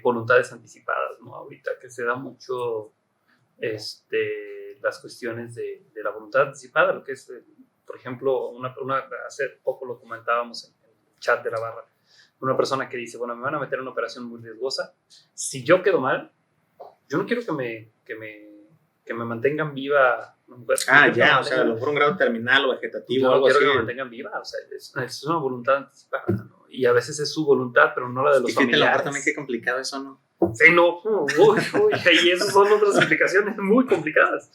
voluntades anticipadas, ¿no? Ahorita que se da mucho las cuestiones de la voluntad anticipada, lo que es, por ejemplo, hace poco lo comentábamos en el chat de la barra, una persona que dice, bueno, me van a meter en una operación muy riesgosa, si yo quedo mal, yo no quiero que me mantengan viva una mujer. Ya, o sea, a lo mejor un grado terminal o vegetativo. Yo no algo quiero así. que me mantengan viva, o sea, es una voluntad anticipada, ¿no? Y a veces es su voluntad, pero no la de los familiares. Y fíjate, también qué complicado eso, ¿no? Sí, no, y esas son otras implicaciones muy complicadas.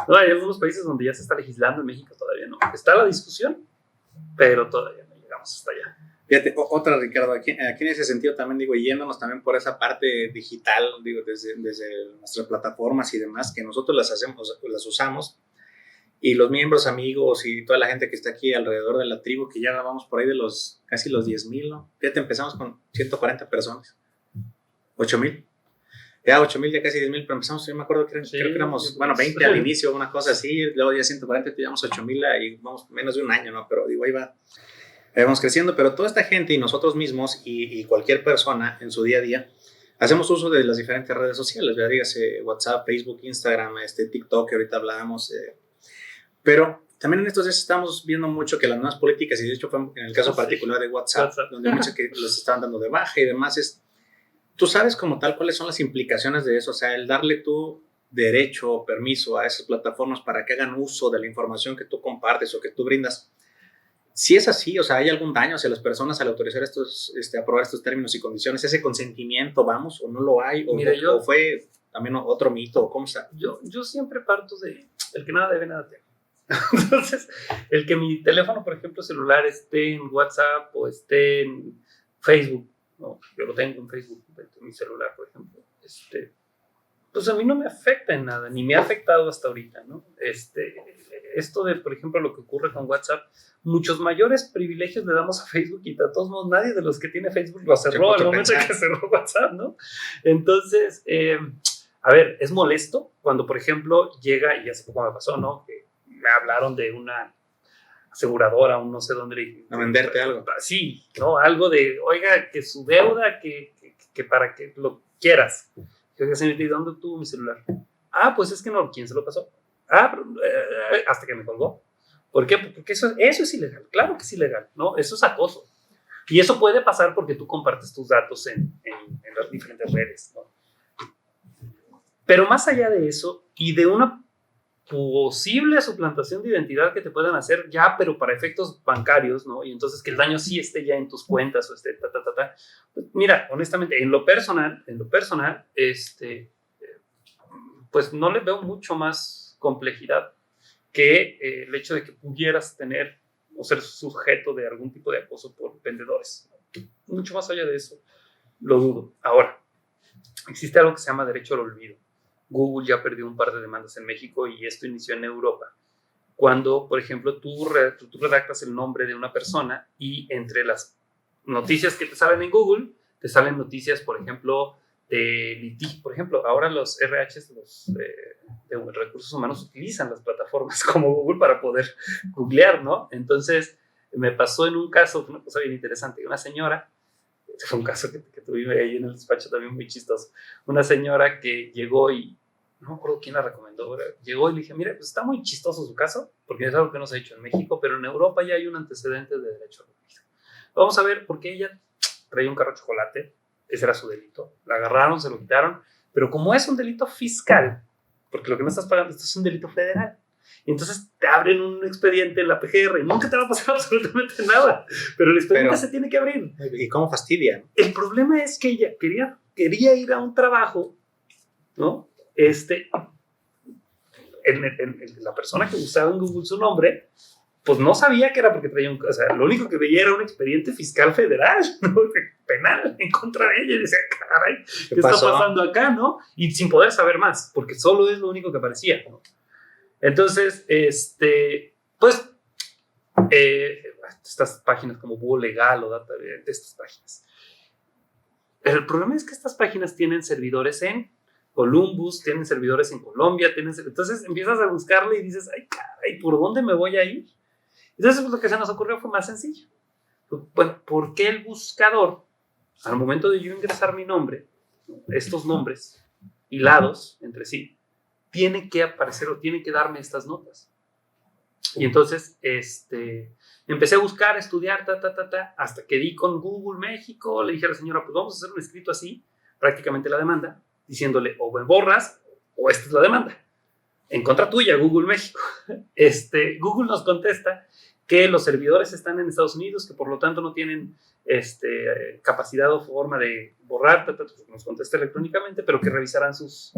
No, hay algunos países donde ya se está legislando, en México todavía no. Está la discusión, pero todavía no llegamos hasta allá. Fíjate, otra, Ricardo, aquí en ese sentido también, digo, yéndonos también por esa parte digital, digo, desde nuestras plataformas y demás, que nosotros las usamos, y los miembros, amigos y toda la gente que está aquí alrededor de la tribu, que ya vamos por ahí de casi los 10,000, ¿no? Fíjate, empezamos con 140 personas, 8,000. Ya 8,000, ya casi 10,000, pero empezamos, yo me acuerdo que creo que éramos, 20 al inicio, una cosa así, luego ya 140, llegamos a 8,000 y vamos menos de un año, ¿no? Pero digo, ahí vamos creciendo, pero toda esta gente y nosotros mismos y cualquier persona en su día a día, hacemos uso de las diferentes redes sociales, ya dígase WhatsApp, Facebook, Instagram, TikTok, que ahorita hablábamos, pero también en estos días estamos viendo mucho que las nuevas políticas, y de hecho fue en el caso particular de WhatsApp, donde muchos que los estaban dando de baja y demás, tú sabes como tal cuáles son las implicaciones de eso, o sea, el darle tu derecho o permiso a esas plataformas para que hagan uso de la información que tú compartes o que tú brindas. Si es así, o sea, ¿hay algún daño hacia las personas al autorizar aprobar estos términos y condiciones? ¿Ese consentimiento, vamos, o no lo hay? ¿O fue también otro mito? ¿Cómo está? Yo siempre parto de el que nada debe, nada teme. Entonces, el que mi teléfono, por ejemplo, celular esté en WhatsApp o esté en Facebook, ¿no? Yo lo tengo en Facebook, en mi celular, por ejemplo, pues a mí no me afecta en nada, ni me ha afectado hasta ahorita, ¿no? Esto de, por ejemplo, lo que ocurre con WhatsApp, muchos mayores privilegios le damos a Facebook y de todos modos nadie de los que tiene Facebook lo cerró al momento en que cerró WhatsApp, ¿no? Entonces, a ver, es molesto cuando, por ejemplo, llega, y hace poco me pasó, ¿no? Que me hablaron de una aseguradora, un no sé dónde. A venderte algo. Sí, ¿no? Algo de, oiga, que su deuda, que para que lo quieras. Yo, señorita, ¿y dónde tuvo mi celular? Pues es que no, ¿quién se lo pasó? Hasta que me colgó. ¿Por qué? Porque eso es ilegal. Claro que es ilegal, ¿no? Eso es acoso. Y eso puede pasar porque tú compartes tus datos en las diferentes redes, ¿no? Pero más allá de eso, y de una posible suplantación de identidad que te puedan hacer ya, pero para efectos bancarios, ¿no? Y entonces que el daño sí esté ya en tus cuentas o Pues mira, honestamente, en lo personal, pues no le veo mucho más complejidad que el hecho de que pudieras tener o ser sujeto de algún tipo de acoso por vendedores. Mucho más allá de eso, lo dudo. Ahora, existe algo que se llama derecho al olvido. Google ya perdió un par de demandas en México y esto inició en Europa. Cuando, por ejemplo, tú redactas el nombre de una persona y entre las noticias que te salen en Google, te salen noticias, por ejemplo, de litigio. Por ejemplo, ahora los RHs, de recursos humanos, utilizan las plataformas como Google para poder googlear, ¿no? Entonces, me pasó en un caso, una cosa bien interesante, una señora, fue un caso que tuve ahí en el despacho también muy chistoso, una señora que llegó y no me acuerdo quién la recomendó, llegó y le dije, mire, pues está muy chistoso su caso, porque es algo que no se ha hecho en México, pero en Europa ya hay un antecedente de derecho al olvido. Vamos a ver por qué ella traía un carro de chocolate, ese era su delito, la agarraron, se lo quitaron, pero como es un delito fiscal, porque lo que no estás pagando, esto es un delito federal, y entonces te abren un expediente en la PGR y nunca te va a pasar absolutamente nada, pero el expediente se tiene que abrir. ¿Y cómo fastidia? El problema es que ella quería ir a un trabajo, ¿no? La persona que usaba en Google su nombre, pues no sabía que era porque traía o sea, lo único que veía era un expediente fiscal federal, ¿no? Penal en contra de ella, y decía, caray, ¿qué está pasando acá, no? Y sin poder saber más, porque solo es lo único que aparecía, ¿no? Entonces, pues, estas páginas como Búho Legal o Data, de estas páginas. El problema es que estas páginas tienen servidores en Columbus, tienen servidores en Colombia, entonces empiezas a buscarle y dices, ay, caray, ¿por dónde me voy a ir? Entonces, pues, lo que se nos ocurrió fue más sencillo. Bueno, ¿por qué el buscador, al momento de yo ingresar mi nombre, estos nombres hilados entre sí, tiene que aparecer o tiene que darme estas notas. Y entonces, empecé a buscar, a estudiar, hasta que di con Google México, le dije a la señora, pues vamos a hacer un escrito así, prácticamente la demanda, diciéndole, o me borras, o esta es la demanda. En contra tuya, Google México. Google nos contesta que los servidores están en Estados Unidos, que por lo tanto no tienen capacidad o forma de borrar, nos contesta electrónicamente, pero que revisarán sus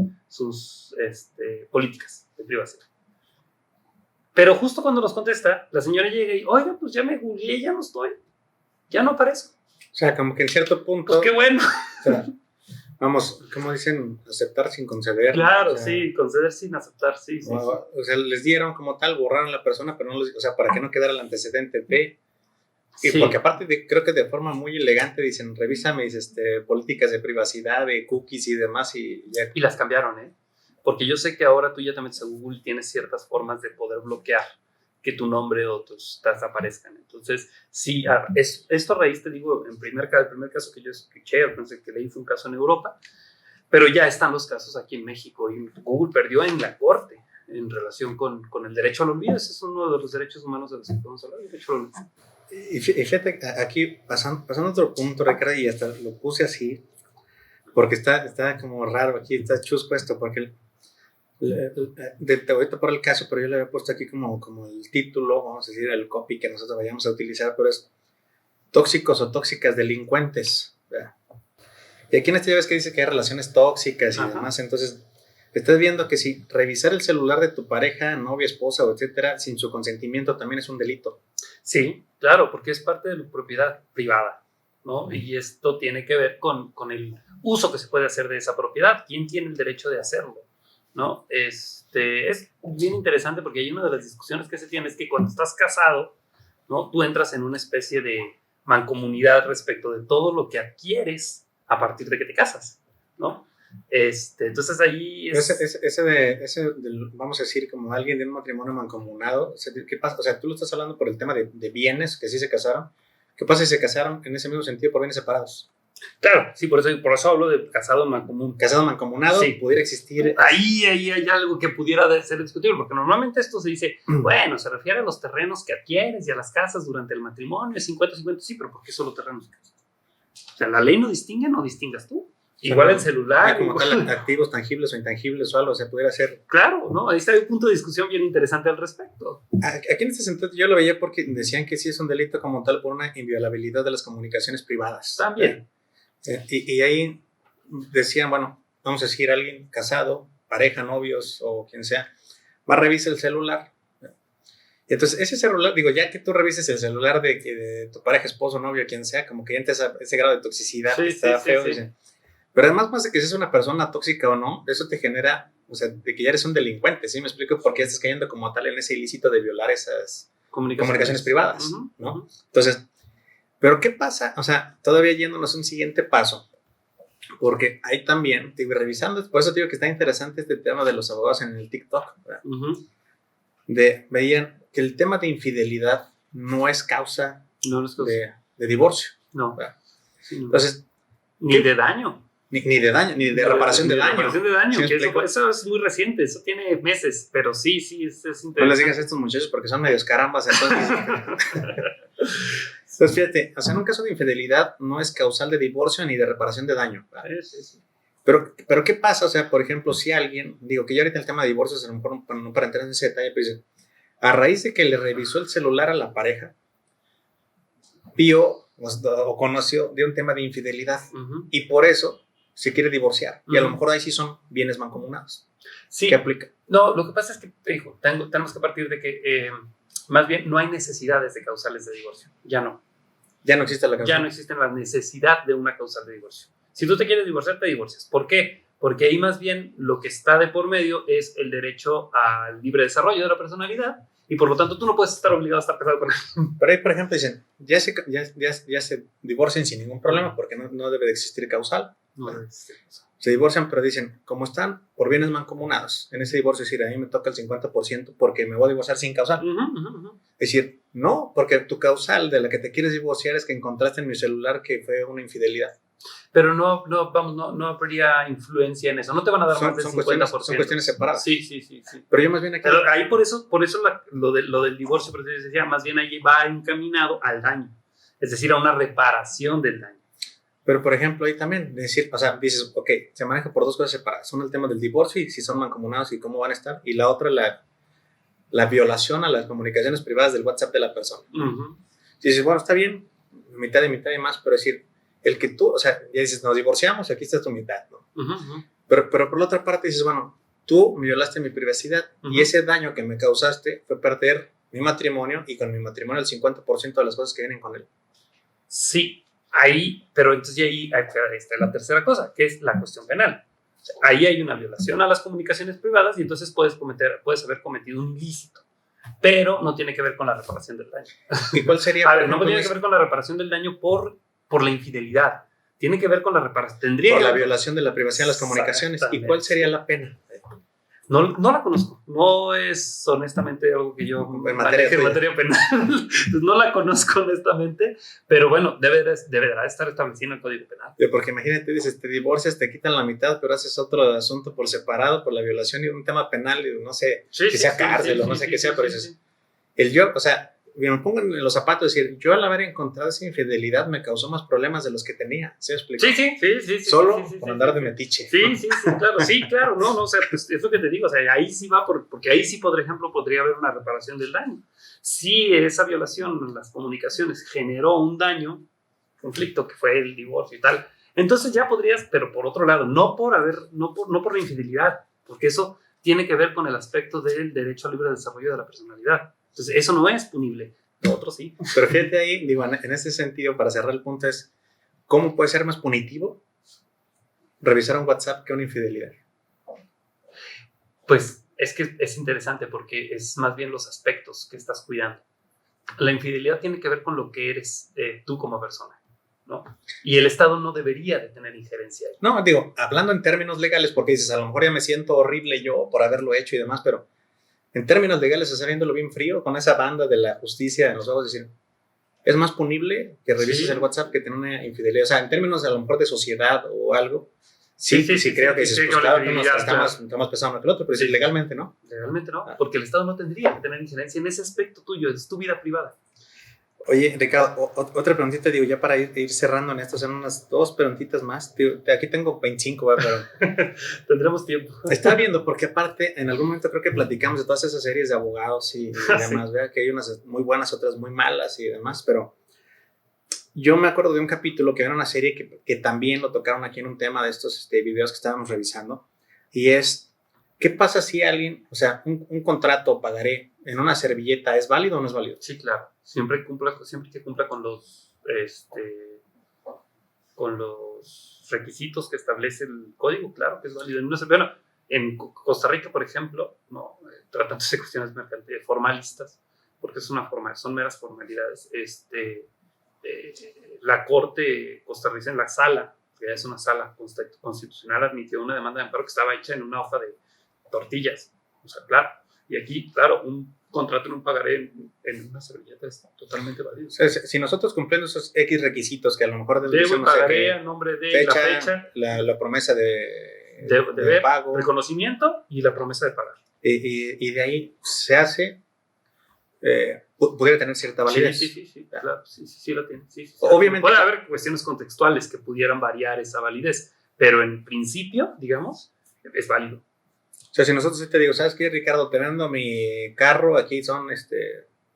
políticas de privacidad. Pero justo cuando nos contesta, la señora llega y, oiga, pues ya me googleé, ya no estoy, ya no aparezco. O sea, como que en cierto punto... Pues qué bueno. O sea, vamos, ¿cómo dicen? Aceptar sin conceder. Claro, o sea, sí, conceder sin aceptar, sí. O sea, les dieron como tal, borraron a la persona, pero no los, o sea, para que no quedara el antecedente de... Y Sí. porque aparte creo que de forma muy elegante dicen, revisa mis políticas de privacidad, de cookies y demás, y ya. Y las cambiaron, ¿eh? Porque yo sé que ahora tú ya te metes a Google y tienes ciertas formas de poder bloquear que tu nombre o tus datos aparezcan. Entonces, sí, esto a raíz, te digo, el primer caso que yo escuché, pensé que leí fue un caso en Europa, pero ya están los casos aquí en México y Google perdió en la corte en relación con el derecho al olvido. Ese es uno de los derechos humanos de los que podemos hablar, el derecho al olvido. Y fíjate, aquí pasando a otro punto, Ricardo, y hasta lo puse así, porque está como raro aquí, está chusco esto, porque te voy a tapar el caso, pero yo le había puesto aquí como el título, vamos a decir, el copy que nosotros vayamos a utilizar, pero es tóxicos o tóxicas delincuentes. ¿Verdad? Y aquí en este ya ves que dice que hay relaciones tóxicas y Ajá. demás, entonces estás viendo que si revisar el celular de tu pareja, novia, esposa o etcétera, sin su consentimiento también es un delito. Sí, claro, porque es parte de la propiedad privada, ¿no? Y esto tiene que ver con el uso que se puede hacer de esa propiedad. ¿Quién tiene el derecho de hacerlo? ¿No? Es bien interesante porque hay una de las discusiones que se tiene es que cuando estás casado, ¿no? Tú entras en una especie de mancomunidad respecto de todo lo que adquieres a partir de que te casas, ¿no? Entonces ahí es... Vamos a decir, como alguien de un matrimonio mancomunado, ¿qué pasa? O sea, tú lo estás hablando por el tema de bienes, que sí se casaron. ¿Qué pasa si se casaron en ese mismo sentido por bienes separados? Claro, sí, por eso hablo de casado mancomunado. Casado mancomunado, Sí. pudiera existir... Ahí hay algo que pudiera ser discutible, porque normalmente esto se dice, bueno, se refiere a los terrenos que adquieres y a las casas durante el matrimonio, es 50-50, sí, pero ¿por qué solo terrenos y casas? O sea, la ley no distingue, no distingas tú. Igual el celular. Como tal, activos tangibles o intangibles o algo, se pudiera hacer. Claro, ¿no? Ahí está un punto de discusión bien interesante al respecto. Aquí en este sentido yo lo veía porque decían que sí es un delito como tal por una inviolabilidad de las comunicaciones privadas. También. Y ahí decían, bueno, vamos a decir, alguien casado, pareja, novios o quien sea, va a revisar el celular. Y entonces ese celular, digo, ya que tú revises el celular de tu pareja, esposo, novio, quien sea, como que ya entra ese grado de toxicidad que está feo. Sí. Pero además, más de que seas una persona tóxica o no, eso te genera, o sea, de que ya eres un delincuente, ¿sí? Me explico, porque estás cayendo como tal en ese ilícito de violar esas comunicaciones privadas, ¿no? Entonces, pero ¿qué pasa? O sea, todavía yéndonos un siguiente paso, porque ahí también, digo, revisando, por eso digo que está interesante este tema de los abogados en el TikTok, ¿verdad? Veían que el tema de infidelidad no es causa de divorcio. No. Sí, no. Entonces, ni de daño. Ni de daño, ni de reparación de daño. Reparación de daño, ¿sí? Eso es muy reciente, eso tiene meses, pero sí, es interesante. No les digas a estos muchachos porque son medios carambas, entonces. Entonces, fíjate, o sea, en un caso de infidelidad no es causal de divorcio ni de reparación de daño. Sí. Pero ¿qué pasa? O sea, por ejemplo, si alguien, digo que yo ahorita el tema de divorcios, a lo mejor no para entrar en ese detalle, pero dice, a raíz de que le revisó el celular a la pareja, vio o conoció de un tema de infidelidad y por eso se quiere divorciar. Y a lo mejor ahí sí son bienes mancomunados. Sí. ¿Qué aplica? No, lo que pasa es que, hijo, tenemos que partir de que más bien no hay necesidades de causales de divorcio. Ya no. Ya no existe la causal. Ya no existe la necesidad de una causal de divorcio. Si tú te quieres divorciar, te divorcias. ¿Por qué? Porque ahí más bien lo que está de por medio es el derecho al libre desarrollo de la personalidad y por lo tanto tú no puedes estar obligado a estar casado con él. Pero ahí, por ejemplo, dicen, ya se divorcian sin ningún problema porque no debe de existir causal. No debe existir causal. Se divorcian, pero dicen, como están por bienes mancomunados, en ese divorcio es decir, a mí me toca el 50% porque me voy a divorciar sin causal. Es decir, no, porque tu causal de la que te quieres divorciar es que encontraste en mi celular que fue una infidelidad. Pero no habría influencia en eso. No te van a dar más del 50%. Son cuestiones separadas. Sí. Pero yo más bien aquí... Pero ahí por eso lo del divorcio, por eso les decía, más bien ahí va encaminado al daño. Es decir, a una reparación del daño. Pero, por ejemplo, ahí también, decir, o sea, dices, ok, se maneja por dos cosas separadas. Una, el tema del divorcio y si son mancomunados y cómo van a estar. Y la otra, la violación a las comunicaciones privadas del WhatsApp de la persona. Uh-huh. Si dices, bueno, está bien, mitad y más, pero decir, el que tú, o sea, ya dices, nos divorciamos, aquí está tu mitad, ¿no? Uh-huh. Pero por la otra parte dices, bueno, tú violaste mi privacidad y ese daño que me causaste fue perder mi matrimonio y con mi matrimonio el 50% de las cosas que vienen con él. Sí, ahí, pero entonces ahí está la tercera cosa, que es la cuestión penal. O sea, ahí hay una violación a las comunicaciones privadas y entonces puedes haber cometido un ilícito, pero no tiene que ver con la reparación del daño. ¿Y cuál sería? A ver, no tiene que ver con la reparación del daño por la infidelidad. Tiene que ver con la reparación. Por la violación de la privacidad de las comunicaciones. ¿Y cuál sería la pena? No la conozco. No es honestamente algo que yo maneje en materia penal. Pues no la conozco honestamente, pero bueno, deberá estar establecido en el Código Penal. Porque imagínate, dices, te divorcias, te quitan la mitad, pero haces otro asunto por separado, por la violación y un tema penal, y no sé, que sea cárcel o no sé qué sea, pero dices, el yo, o sea, me pongo en los zapatos, decir, yo al haber encontrado esa infidelidad me causó más problemas de los que tenía, ¿se explica? Sí. Solo por andar de metiche. Sí, claro, no, o sea, pues es lo que te digo, o sea, ahí sí va, porque ahí sí, por ejemplo, podría haber una reparación del daño. Si esa violación en las comunicaciones generó un daño, conflicto, que fue el divorcio y tal, entonces ya podrías, pero por otro lado, no por la infidelidad, porque eso tiene que ver con el aspecto del derecho al libre desarrollo de la personalidad. Entonces, eso no es punible, lo otro sí. Pero fíjate ahí, digo, en ese sentido, para cerrar el punto es, ¿cómo puede ser más punitivo revisar un WhatsApp que una infidelidad? Pues es que es interesante porque es más bien los aspectos que estás cuidando. La infidelidad tiene que ver con lo que eres tú como persona, ¿no? Y el Estado no debería de tener injerencia ahí. No, digo, hablando en términos legales, porque dices, a lo mejor ya me siento horrible yo por haberlo hecho y demás, pero en términos legales, o sea, viéndolo bien frío, con esa banda de la justicia en los ojos, decir, es más punible que revises el WhatsApp que tener una infidelidad. O sea, en términos a lo mejor de sociedad o algo, sí creo que dices, pues claro, está más pesado uno que el otro, pero sí, legalmente no. Legalmente no, porque el Estado no tendría que tener injerencia en ese aspecto tuyo, es tu vida privada. Oye, Ricardo, otra preguntita, digo, ya para ir cerrando en esto, son unas 2 preguntitas más. Digo, aquí tengo 25, pero tendremos tiempo. Estaba viendo, porque aparte, en algún momento creo que platicamos de todas esas series de abogados y demás, ¿verdad? Que hay unas muy buenas, otras muy malas y demás, pero yo me acuerdo de un capítulo que era una serie que también lo tocaron aquí en un tema de estos videos que estábamos revisando, y es, ¿qué pasa si alguien, o sea, un contrato o pagaré en una servilleta, ¿es válido o no es válido? Sí, claro. Siempre que cumpla con los requisitos que establece el código, claro que es válido. Bueno, en Costa Rica, por ejemplo, no tratándose de cuestiones formalistas, porque son meras formalidades. La Corte costarricense, la sala, que es una sala constitucional, admitió una demanda de amparo que estaba hecha en una hoja de tortillas. O sea, claro. Y aquí, claro, un contrato en un pagaré en una servilleta es totalmente válido. O sea, si nosotros cumplimos esos X requisitos que a lo mejor debo pagaré a nombre de la fecha, la promesa de pago, reconocimiento y la promesa de pagar. Y de ahí se hace, pudiera tener cierta validez. Sí, claro, sí la tiene. Sí. Obviamente. Puede haber cuestiones contextuales que pudieran variar esa validez, pero en principio, digamos, es válido. O sea, si nosotros te digo, ¿sabes qué, Ricardo? Te vendo mi carro, aquí son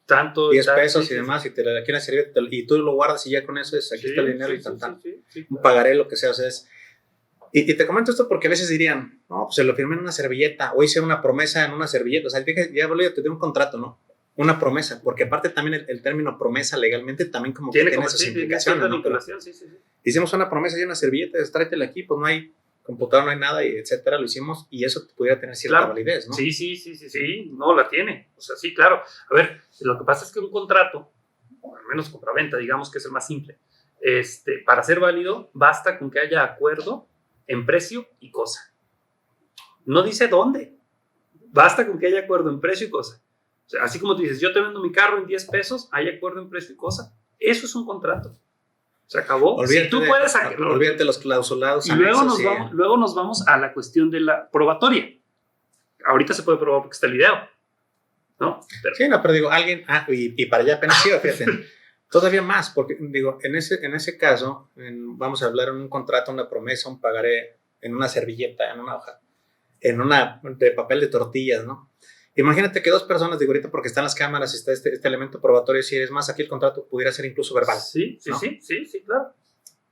tanto 10 pesos y demás, y te la quieren servir, y tú lo guardas y ya con eso aquí está el dinero y tan. Claro. Pagaré lo que sea, o sea, y te comento esto porque a veces dirían, no, pues se lo firmé en una servilleta, o hice una promesa en una servilleta, o sea, ya te doy un contrato, ¿no? Una promesa, porque aparte también el término promesa legalmente también como que tiene esas implicaciones, ¿no? Hicimos una promesa y una servilleta, tráetela aquí, pues no hay computador, no hay nada, y etcétera, lo hicimos, y eso pudiera tener cierta validez, ¿no? Sí, no la tiene, o sea, sí, claro. A ver, lo que pasa es que un contrato, o al menos compraventa, digamos que es el más simple, para ser válido, basta con que haya acuerdo en precio y cosa. No dice dónde, basta con que haya acuerdo en precio y cosa. O sea, así como tú dices, yo te vendo mi carro en 10 pesos, hay acuerdo en precio y cosa. Eso es un contrato. Se acabó. Olvídate, si tú puedes sacarlo. Olvídate los clausulados. Y luego nos vamos a la cuestión de la probatoria. Ahorita se puede probar porque está el video, ¿no? Sí, no, pero digo, alguien, y para allá apenas iba, fíjate, todavía más, porque digo, en ese caso, vamos a hablar en un contrato, una promesa, un pagaré, en una servilleta, en una hoja, en una de papel de tortillas, ¿no? Imagínate que dos personas, digo ahorita porque están las cámaras y está este elemento probatorio, si es más, aquí el contrato pudiera ser incluso verbal. Sí, ¿no? sí, claro.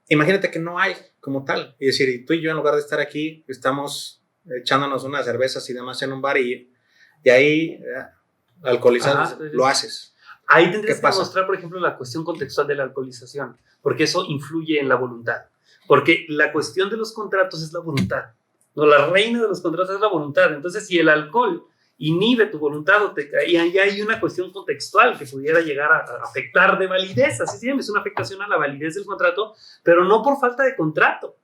Imagínate que no hay como tal, y decir, y tú y yo en lugar de estar aquí, estamos echándonos unas cervezas y demás en un bar y ahí alcoholizados lo haces. Ahí tendrías que mostrar, por ejemplo, la cuestión contextual de la alcoholización, porque eso influye en la voluntad. Porque la cuestión de los contratos es la voluntad. No, la reina de los contratos es la voluntad. Entonces, si el alcohol inhibe tu voluntad y ahí hay una cuestión contextual que pudiera llegar a afectar de validez, así se llama, es una afectación a la validez del contrato, pero no por falta de contrato,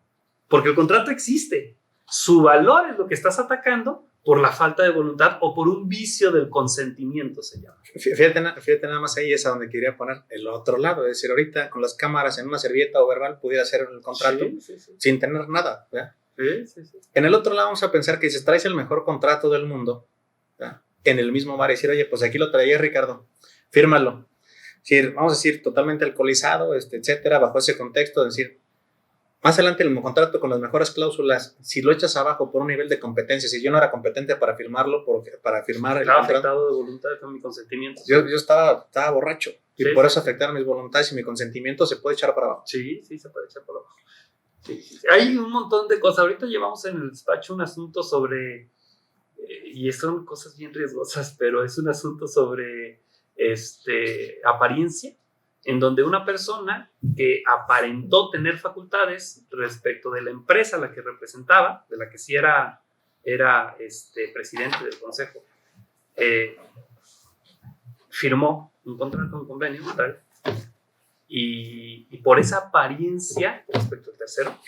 porque el contrato existe. Su valor es lo que estás atacando por la falta de voluntad o por un vicio del consentimiento, se llama. Fíjate nada más ahí, es a donde quería poner el otro lado. Es decir, ahorita con las cámaras en una servilleta o verbal pudiera ser el contrato sí. sin tener nada. ¿verdad? Sí. En el otro lado vamos a pensar que si traes el mejor contrato del mundo, ¿verdad? En el mismo bar y decir, oye, pues aquí lo traía Ricardo, fírmalo. Vamos a decir, totalmente alcoholizado, etcétera, bajo ese contexto, decir, más adelante el contrato con las mejores cláusulas, si lo echas abajo por un nivel de competencia, si yo no era competente para firmarlo, para firmar el contrato. Estaba afectado de voluntad con mi consentimiento. Yo estaba borracho y por eso afectaron mis voluntades y mi consentimiento se puede echar para abajo. Sí, se puede echar para abajo. Sí. Hay un montón de cosas. Ahorita llevamos en el despacho un asunto sobre, y son cosas bien riesgosas, pero es un asunto sobre apariencia, en donde una persona que aparentó tener facultades respecto de la empresa a la que representaba, de la que sí era presidente del consejo, firmó un contrato, un convenio, tal, y por esa apariencia respecto al tercero,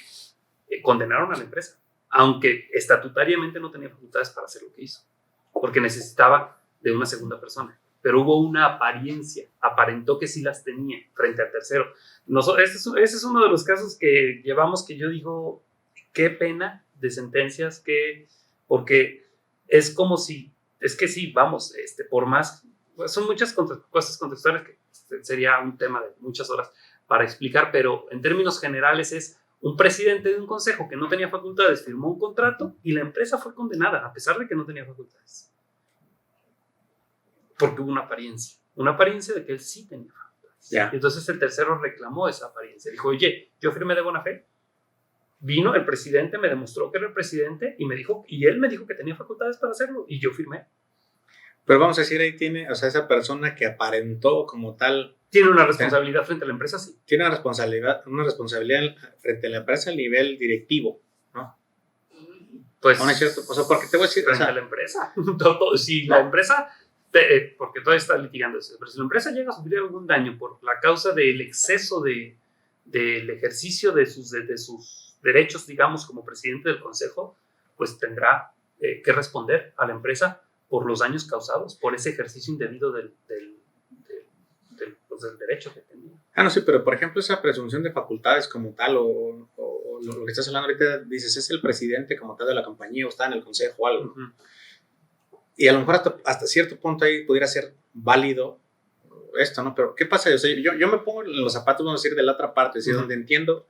condenaron a la empresa, aunque estatutariamente no tenía facultades para hacer lo que hizo, porque necesitaba de una segunda persona. Pero hubo una apariencia, aparentó que sí las tenía frente al tercero. Ese es uno de los casos que llevamos que yo digo, qué pena de sentencias, porque es como si, es que sí, vamos, por más, pues son muchas cosas contextuales que sería un tema de muchas horas para explicar, pero en términos generales es un presidente de un consejo que no tenía facultades, firmó un contrato y la empresa fue condenada a pesar de que no tenía facultades. Porque hubo una apariencia de que él sí tenía facultades. Yeah. Y entonces el tercero reclamó esa apariencia. Dijo, oye, yo firmé de buena fe. Vino el presidente, me demostró que era el presidente y él me dijo que tenía facultades para hacerlo y yo firmé. Pero vamos a decir, ahí tiene, o sea, esa persona que aparentó como tal. Tiene una responsabilidad frente a la empresa, sí. Tiene una responsabilidad frente a la empresa a nivel directivo, ¿no? Pues, no es cierto. O sea, porque te voy a decir. Frente a la empresa. Si la empresa. Porque todavía está litigando eso, pero si la empresa llega a sufrir algún daño por la causa del exceso del ejercicio de sus derechos, digamos, como presidente del consejo, pues tendrá que responder a la empresa por los daños causados, por ese ejercicio indebido del derecho que tenía. No, sí, pero por ejemplo esa presunción de facultades como tal, o lo que estás hablando ahorita, dices, es el presidente como tal de la compañía o está en el consejo o algo, ¿no? Y a lo mejor hasta cierto punto ahí pudiera ser válido esto, ¿no? Pero ¿qué pasa? O sea, yo me pongo en los zapatos, vamos a decir, de la otra parte, es decir, donde entiendo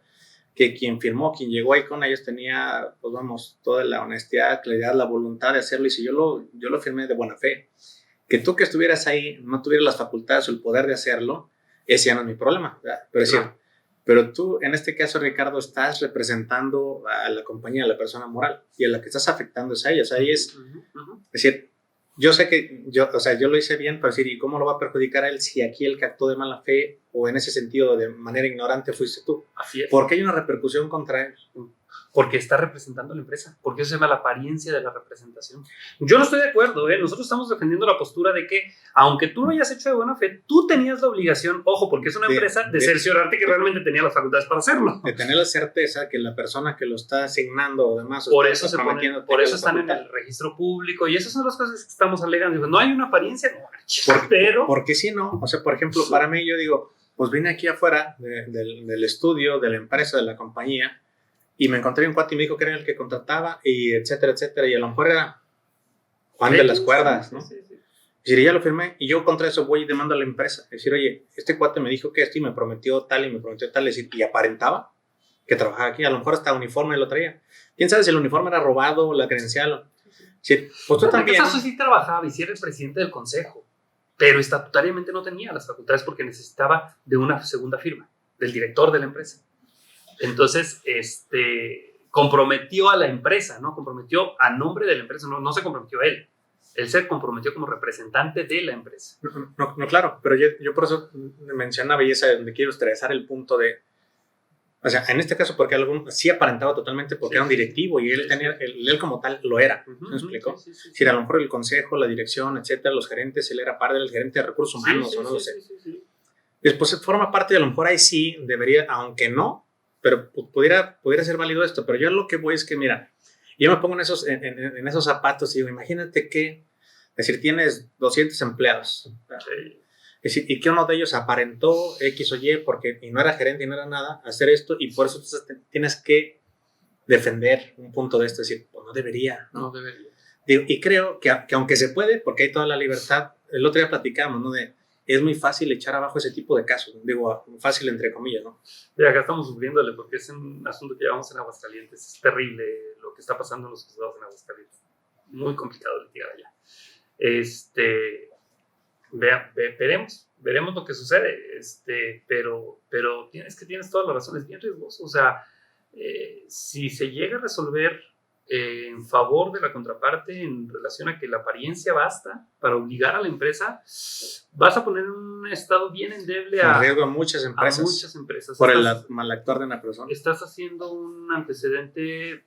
que quien firmó, quien llegó ahí con ellos tenía, pues vamos, toda la honestidad, claridad, la voluntad de hacerlo, y si yo lo firmé de buena fe, que tú que estuvieras ahí no tuvieras las facultades o el poder de hacerlo, ese ya no es mi problema, ¿verdad? Pero es decir, pero tú, en este caso, Ricardo, estás representando a la compañía, a la persona moral, y a la que estás afectando es a ella. O sea, ahí es decir, yo sé que yo lo hice bien, pero decir, ¿y cómo lo va a perjudicar a él si aquí el que actuó de mala fe o en ese sentido de manera ignorante fuiste tú? Así es. ¿Por qué hay una repercusión contra él? Porque está representando a la empresa, porque eso se llama la apariencia de la representación. Yo no estoy de acuerdo, nosotros estamos defendiendo la postura de que, aunque tú lo hayas hecho de buena fe, tú tenías la obligación, ojo, porque es una empresa, de cerciorarte que realmente tenía las facultades para hacerlo. De tener la certeza que la persona que lo está asignando o demás, por eso están en el registro público, y esas son las cosas que estamos alegando. Digo, no hay una apariencia, pero... Porque si no, o sea, por ejemplo, para mí yo digo, Pues vine aquí afuera del estudio, de la empresa, de la compañía, y me encontré un cuate y me dijo que era el que contrataba, y etcétera, etcétera, y a lo mejor era Juan de las Cuerdas, ¿no? Sí, sí. Es decir, ya lo firmé, y yo contra eso voy y demando a la empresa. Es decir, oye, este cuate me dijo que esto y me prometió tal y me prometió tal, es decir, y aparentaba que trabajaba aquí, a lo mejor hasta uniforme lo traía. ¿Quién sabe si el uniforme era robado, la credencial? Sí, pues tú también. Eso sí trabajaba y sí era el presidente del consejo, pero estatutariamente no tenía las facultades porque necesitaba de una segunda firma, del director de la empresa. Entonces, comprometió a la empresa, ¿no? Comprometió a nombre de la empresa, no se comprometió a él. Él se comprometió como representante de la empresa. No, claro, pero yo por eso mencionaba, y es donde quiero estresar el punto de, o sea, en este caso, porque sí aparentaba totalmente porque era un directivo y él como tal lo era, ¿me explicó? Si era a lo mejor el consejo, la dirección, etcétera, los gerentes, él era parte del gerente de recursos humanos, o no lo sé. Después forma parte de, a lo mejor ahí sí debería, aunque no, pero pudiera ser válido esto, pero yo lo que voy es que, mira, yo me pongo en esos zapatos y digo, imagínate que, es decir, tienes 200 empleados, es decir, y que uno de ellos aparentó X o Y y no era gerente y no era nada, hacer esto, y por eso tienes que defender un punto de esto, es decir, pues no debería, ¿no? No debería. Digo, y creo que aunque se puede, porque hay toda la libertad, el otro día platicamos, ¿no? Es muy fácil echar abajo ese tipo de casos, digo, fácil entre comillas, ¿no? Y acá estamos sufriéndole porque es un asunto que llevamos en Aguascalientes, es terrible lo que está pasando en los juzgados en Aguascalientes, muy complicado litigar allá. Veremos lo que sucede, pero tienes todas las razones, bien riesgoso, o sea, si se llega a resolver en favor de la contraparte en relación a que la apariencia basta para obligar a la empresa, vas a poner en un estado bien endeble a riesgo a muchas empresas. Por el mal actuar de una persona. Estás haciendo un antecedente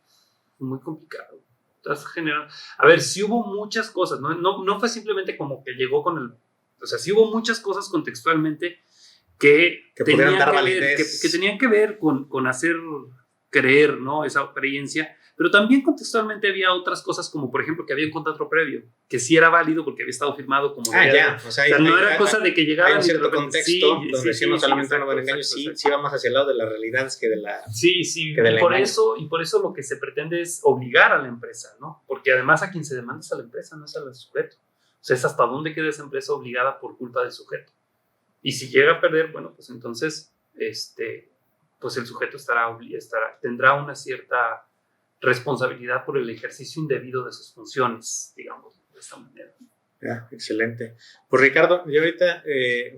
muy complicado. Estás generando... A ver, sí hubo muchas cosas, no fue simplemente como que llegó con el... O sea, sí hubo muchas cosas contextualmente que tenían que ver con hacer creer, ¿no? Esa apariencia, pero también contextualmente había otras cosas como, por ejemplo, que había un contrato previo, que sí era válido porque había estado firmado como... O sea, no era cosa de que llegaran... Hay un cierto contexto donde sí, no solamente no van engaños, sí vamos hacia el lado de la realidad que de la... Sí, y por eso lo que se pretende es obligar a la empresa, ¿no? Porque además a quien se demanda es a la empresa, no es al sujeto. O sea, es hasta dónde queda esa empresa obligada por culpa del sujeto. Y si llega a perder, bueno, pues entonces, pues el sujeto tendrá una cierta responsabilidad por el ejercicio indebido de sus funciones, digamos, de esta manera. Ya, excelente. Pues Ricardo, yo ahorita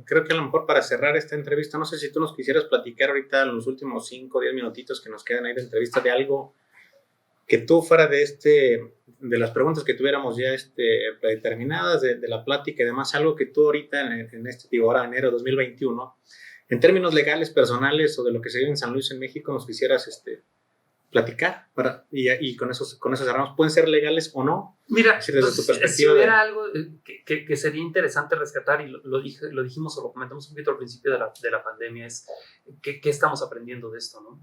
creo que a lo mejor para cerrar esta entrevista, no sé si tú nos quisieras platicar ahorita en los últimos 5 o 10 minutitos que nos quedan ahí de entrevista de algo que tú fuera de las preguntas que tuviéramos ya predeterminadas, de la plática y demás, algo que tú ahorita ahora enero de 2021, en términos legales, personales o de lo que se vive en San Luis, en México, nos quisieras platicar y con eso cerramos. Pueden ser legales o no. Mira, desde tu perspectiva, si hubiera algo que sería interesante rescatar, y lo dijimos o lo comentamos un poquito al principio de la pandemia, es qué estamos aprendiendo de esto, ¿no?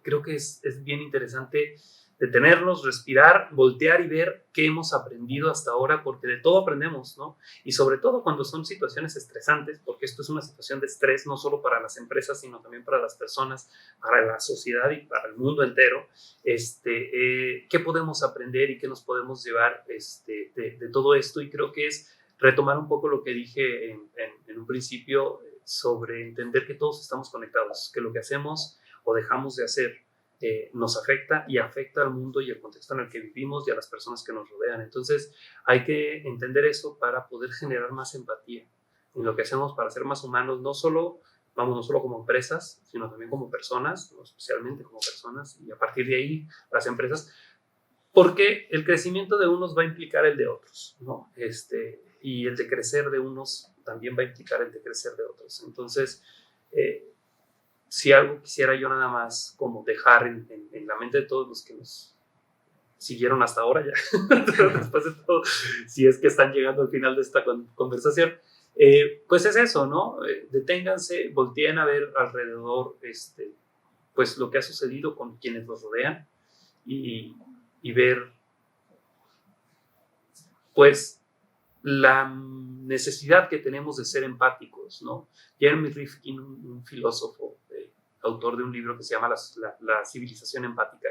Creo que es bien interesante detenernos, respirar, voltear y ver qué hemos aprendido hasta ahora, porque de todo aprendemos, ¿no? Y sobre todo cuando son situaciones estresantes, porque esto es una situación de estrés no solo para las empresas, sino también para las personas, para la sociedad y para el mundo entero. ¿Qué podemos aprender y qué nos podemos llevar de todo esto? Y creo que es retomar un poco lo que dije en un principio sobre entender que todos estamos conectados, que lo que hacemos o dejamos de hacer nos afecta y afecta al mundo y al contexto en el que vivimos y a las personas que nos rodean. Entonces hay que entender eso para poder generar más empatía en lo que hacemos para ser más humanos, no solo como empresas, sino también como personas, especialmente como personas, y a partir de ahí las empresas, porque el crecimiento de unos va a implicar el de otros, ¿no? Y el de crecer de unos también va a implicar el de crecer de otros. Entonces, si algo quisiera yo nada más como dejar en la mente de todos los que nos siguieron hasta ahora ya, después de todo, si es que están llegando al final de esta conversación, pues es eso, ¿no? Deténganse, volteen a ver alrededor pues lo que ha sucedido con quienes los rodean y ver pues la necesidad que tenemos de ser empáticos, ¿no? Jeremy Rifkin, un filósofo, autor de un libro que se llama la civilización empática,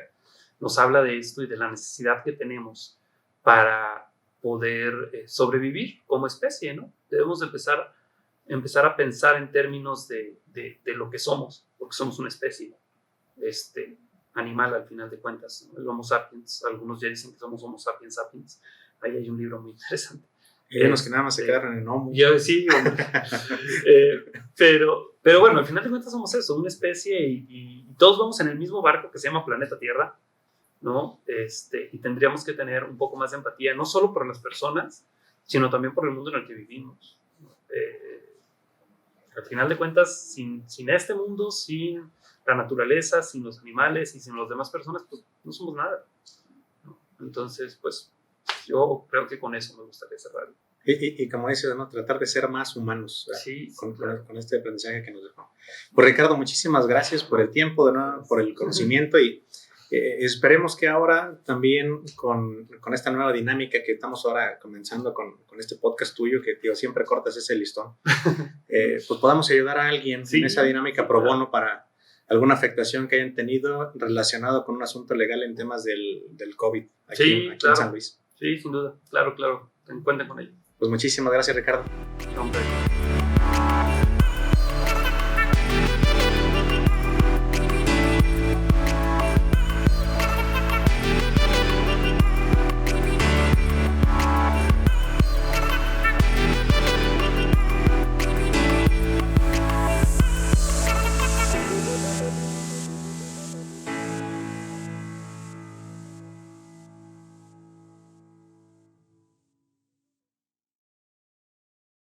nos habla de esto y de la necesidad que tenemos para poder sobrevivir como especie, ¿no? Debemos empezar a pensar en términos de lo que somos, porque somos una especie animal al final de cuentas, ¿no? El Homo sapiens, algunos ya dicen que somos Homo sapiens sapiens, ahí hay un libro muy interesante. Hay unos que nada más se quedaron en Homo. Sí, pero bueno, al final de cuentas somos eso, una especie y todos vamos en el mismo barco que se llama planeta Tierra, ¿no? Y tendríamos que tener un poco más de empatía, no solo por las personas, sino también por el mundo en el que vivimos. Al final de cuentas, sin este mundo, sin la naturaleza, sin los animales y sin las demás personas, pues no somos nada, ¿no? Entonces, pues yo creo que con eso me gustaría cerrar. Y como dices, ¿no? Tratar de ser más humanos, sí, con claro. con este aprendizaje que nos dejó. Pues Ricardo, muchísimas gracias por el tiempo, de nuevo, por el conocimiento y esperemos que ahora también con esta nueva dinámica que estamos ahora comenzando con este podcast tuyo, que tío, siempre cortas ese listón, pues podamos ayudar a alguien en esa dinámica pro bono para alguna afectación que hayan tenido relacionado con un asunto legal en temas del COVID aquí claro. en San Luis. Sí, sin duda, claro, cuenten con ello. Pues muchísimas gracias, Ricardo. Hombre.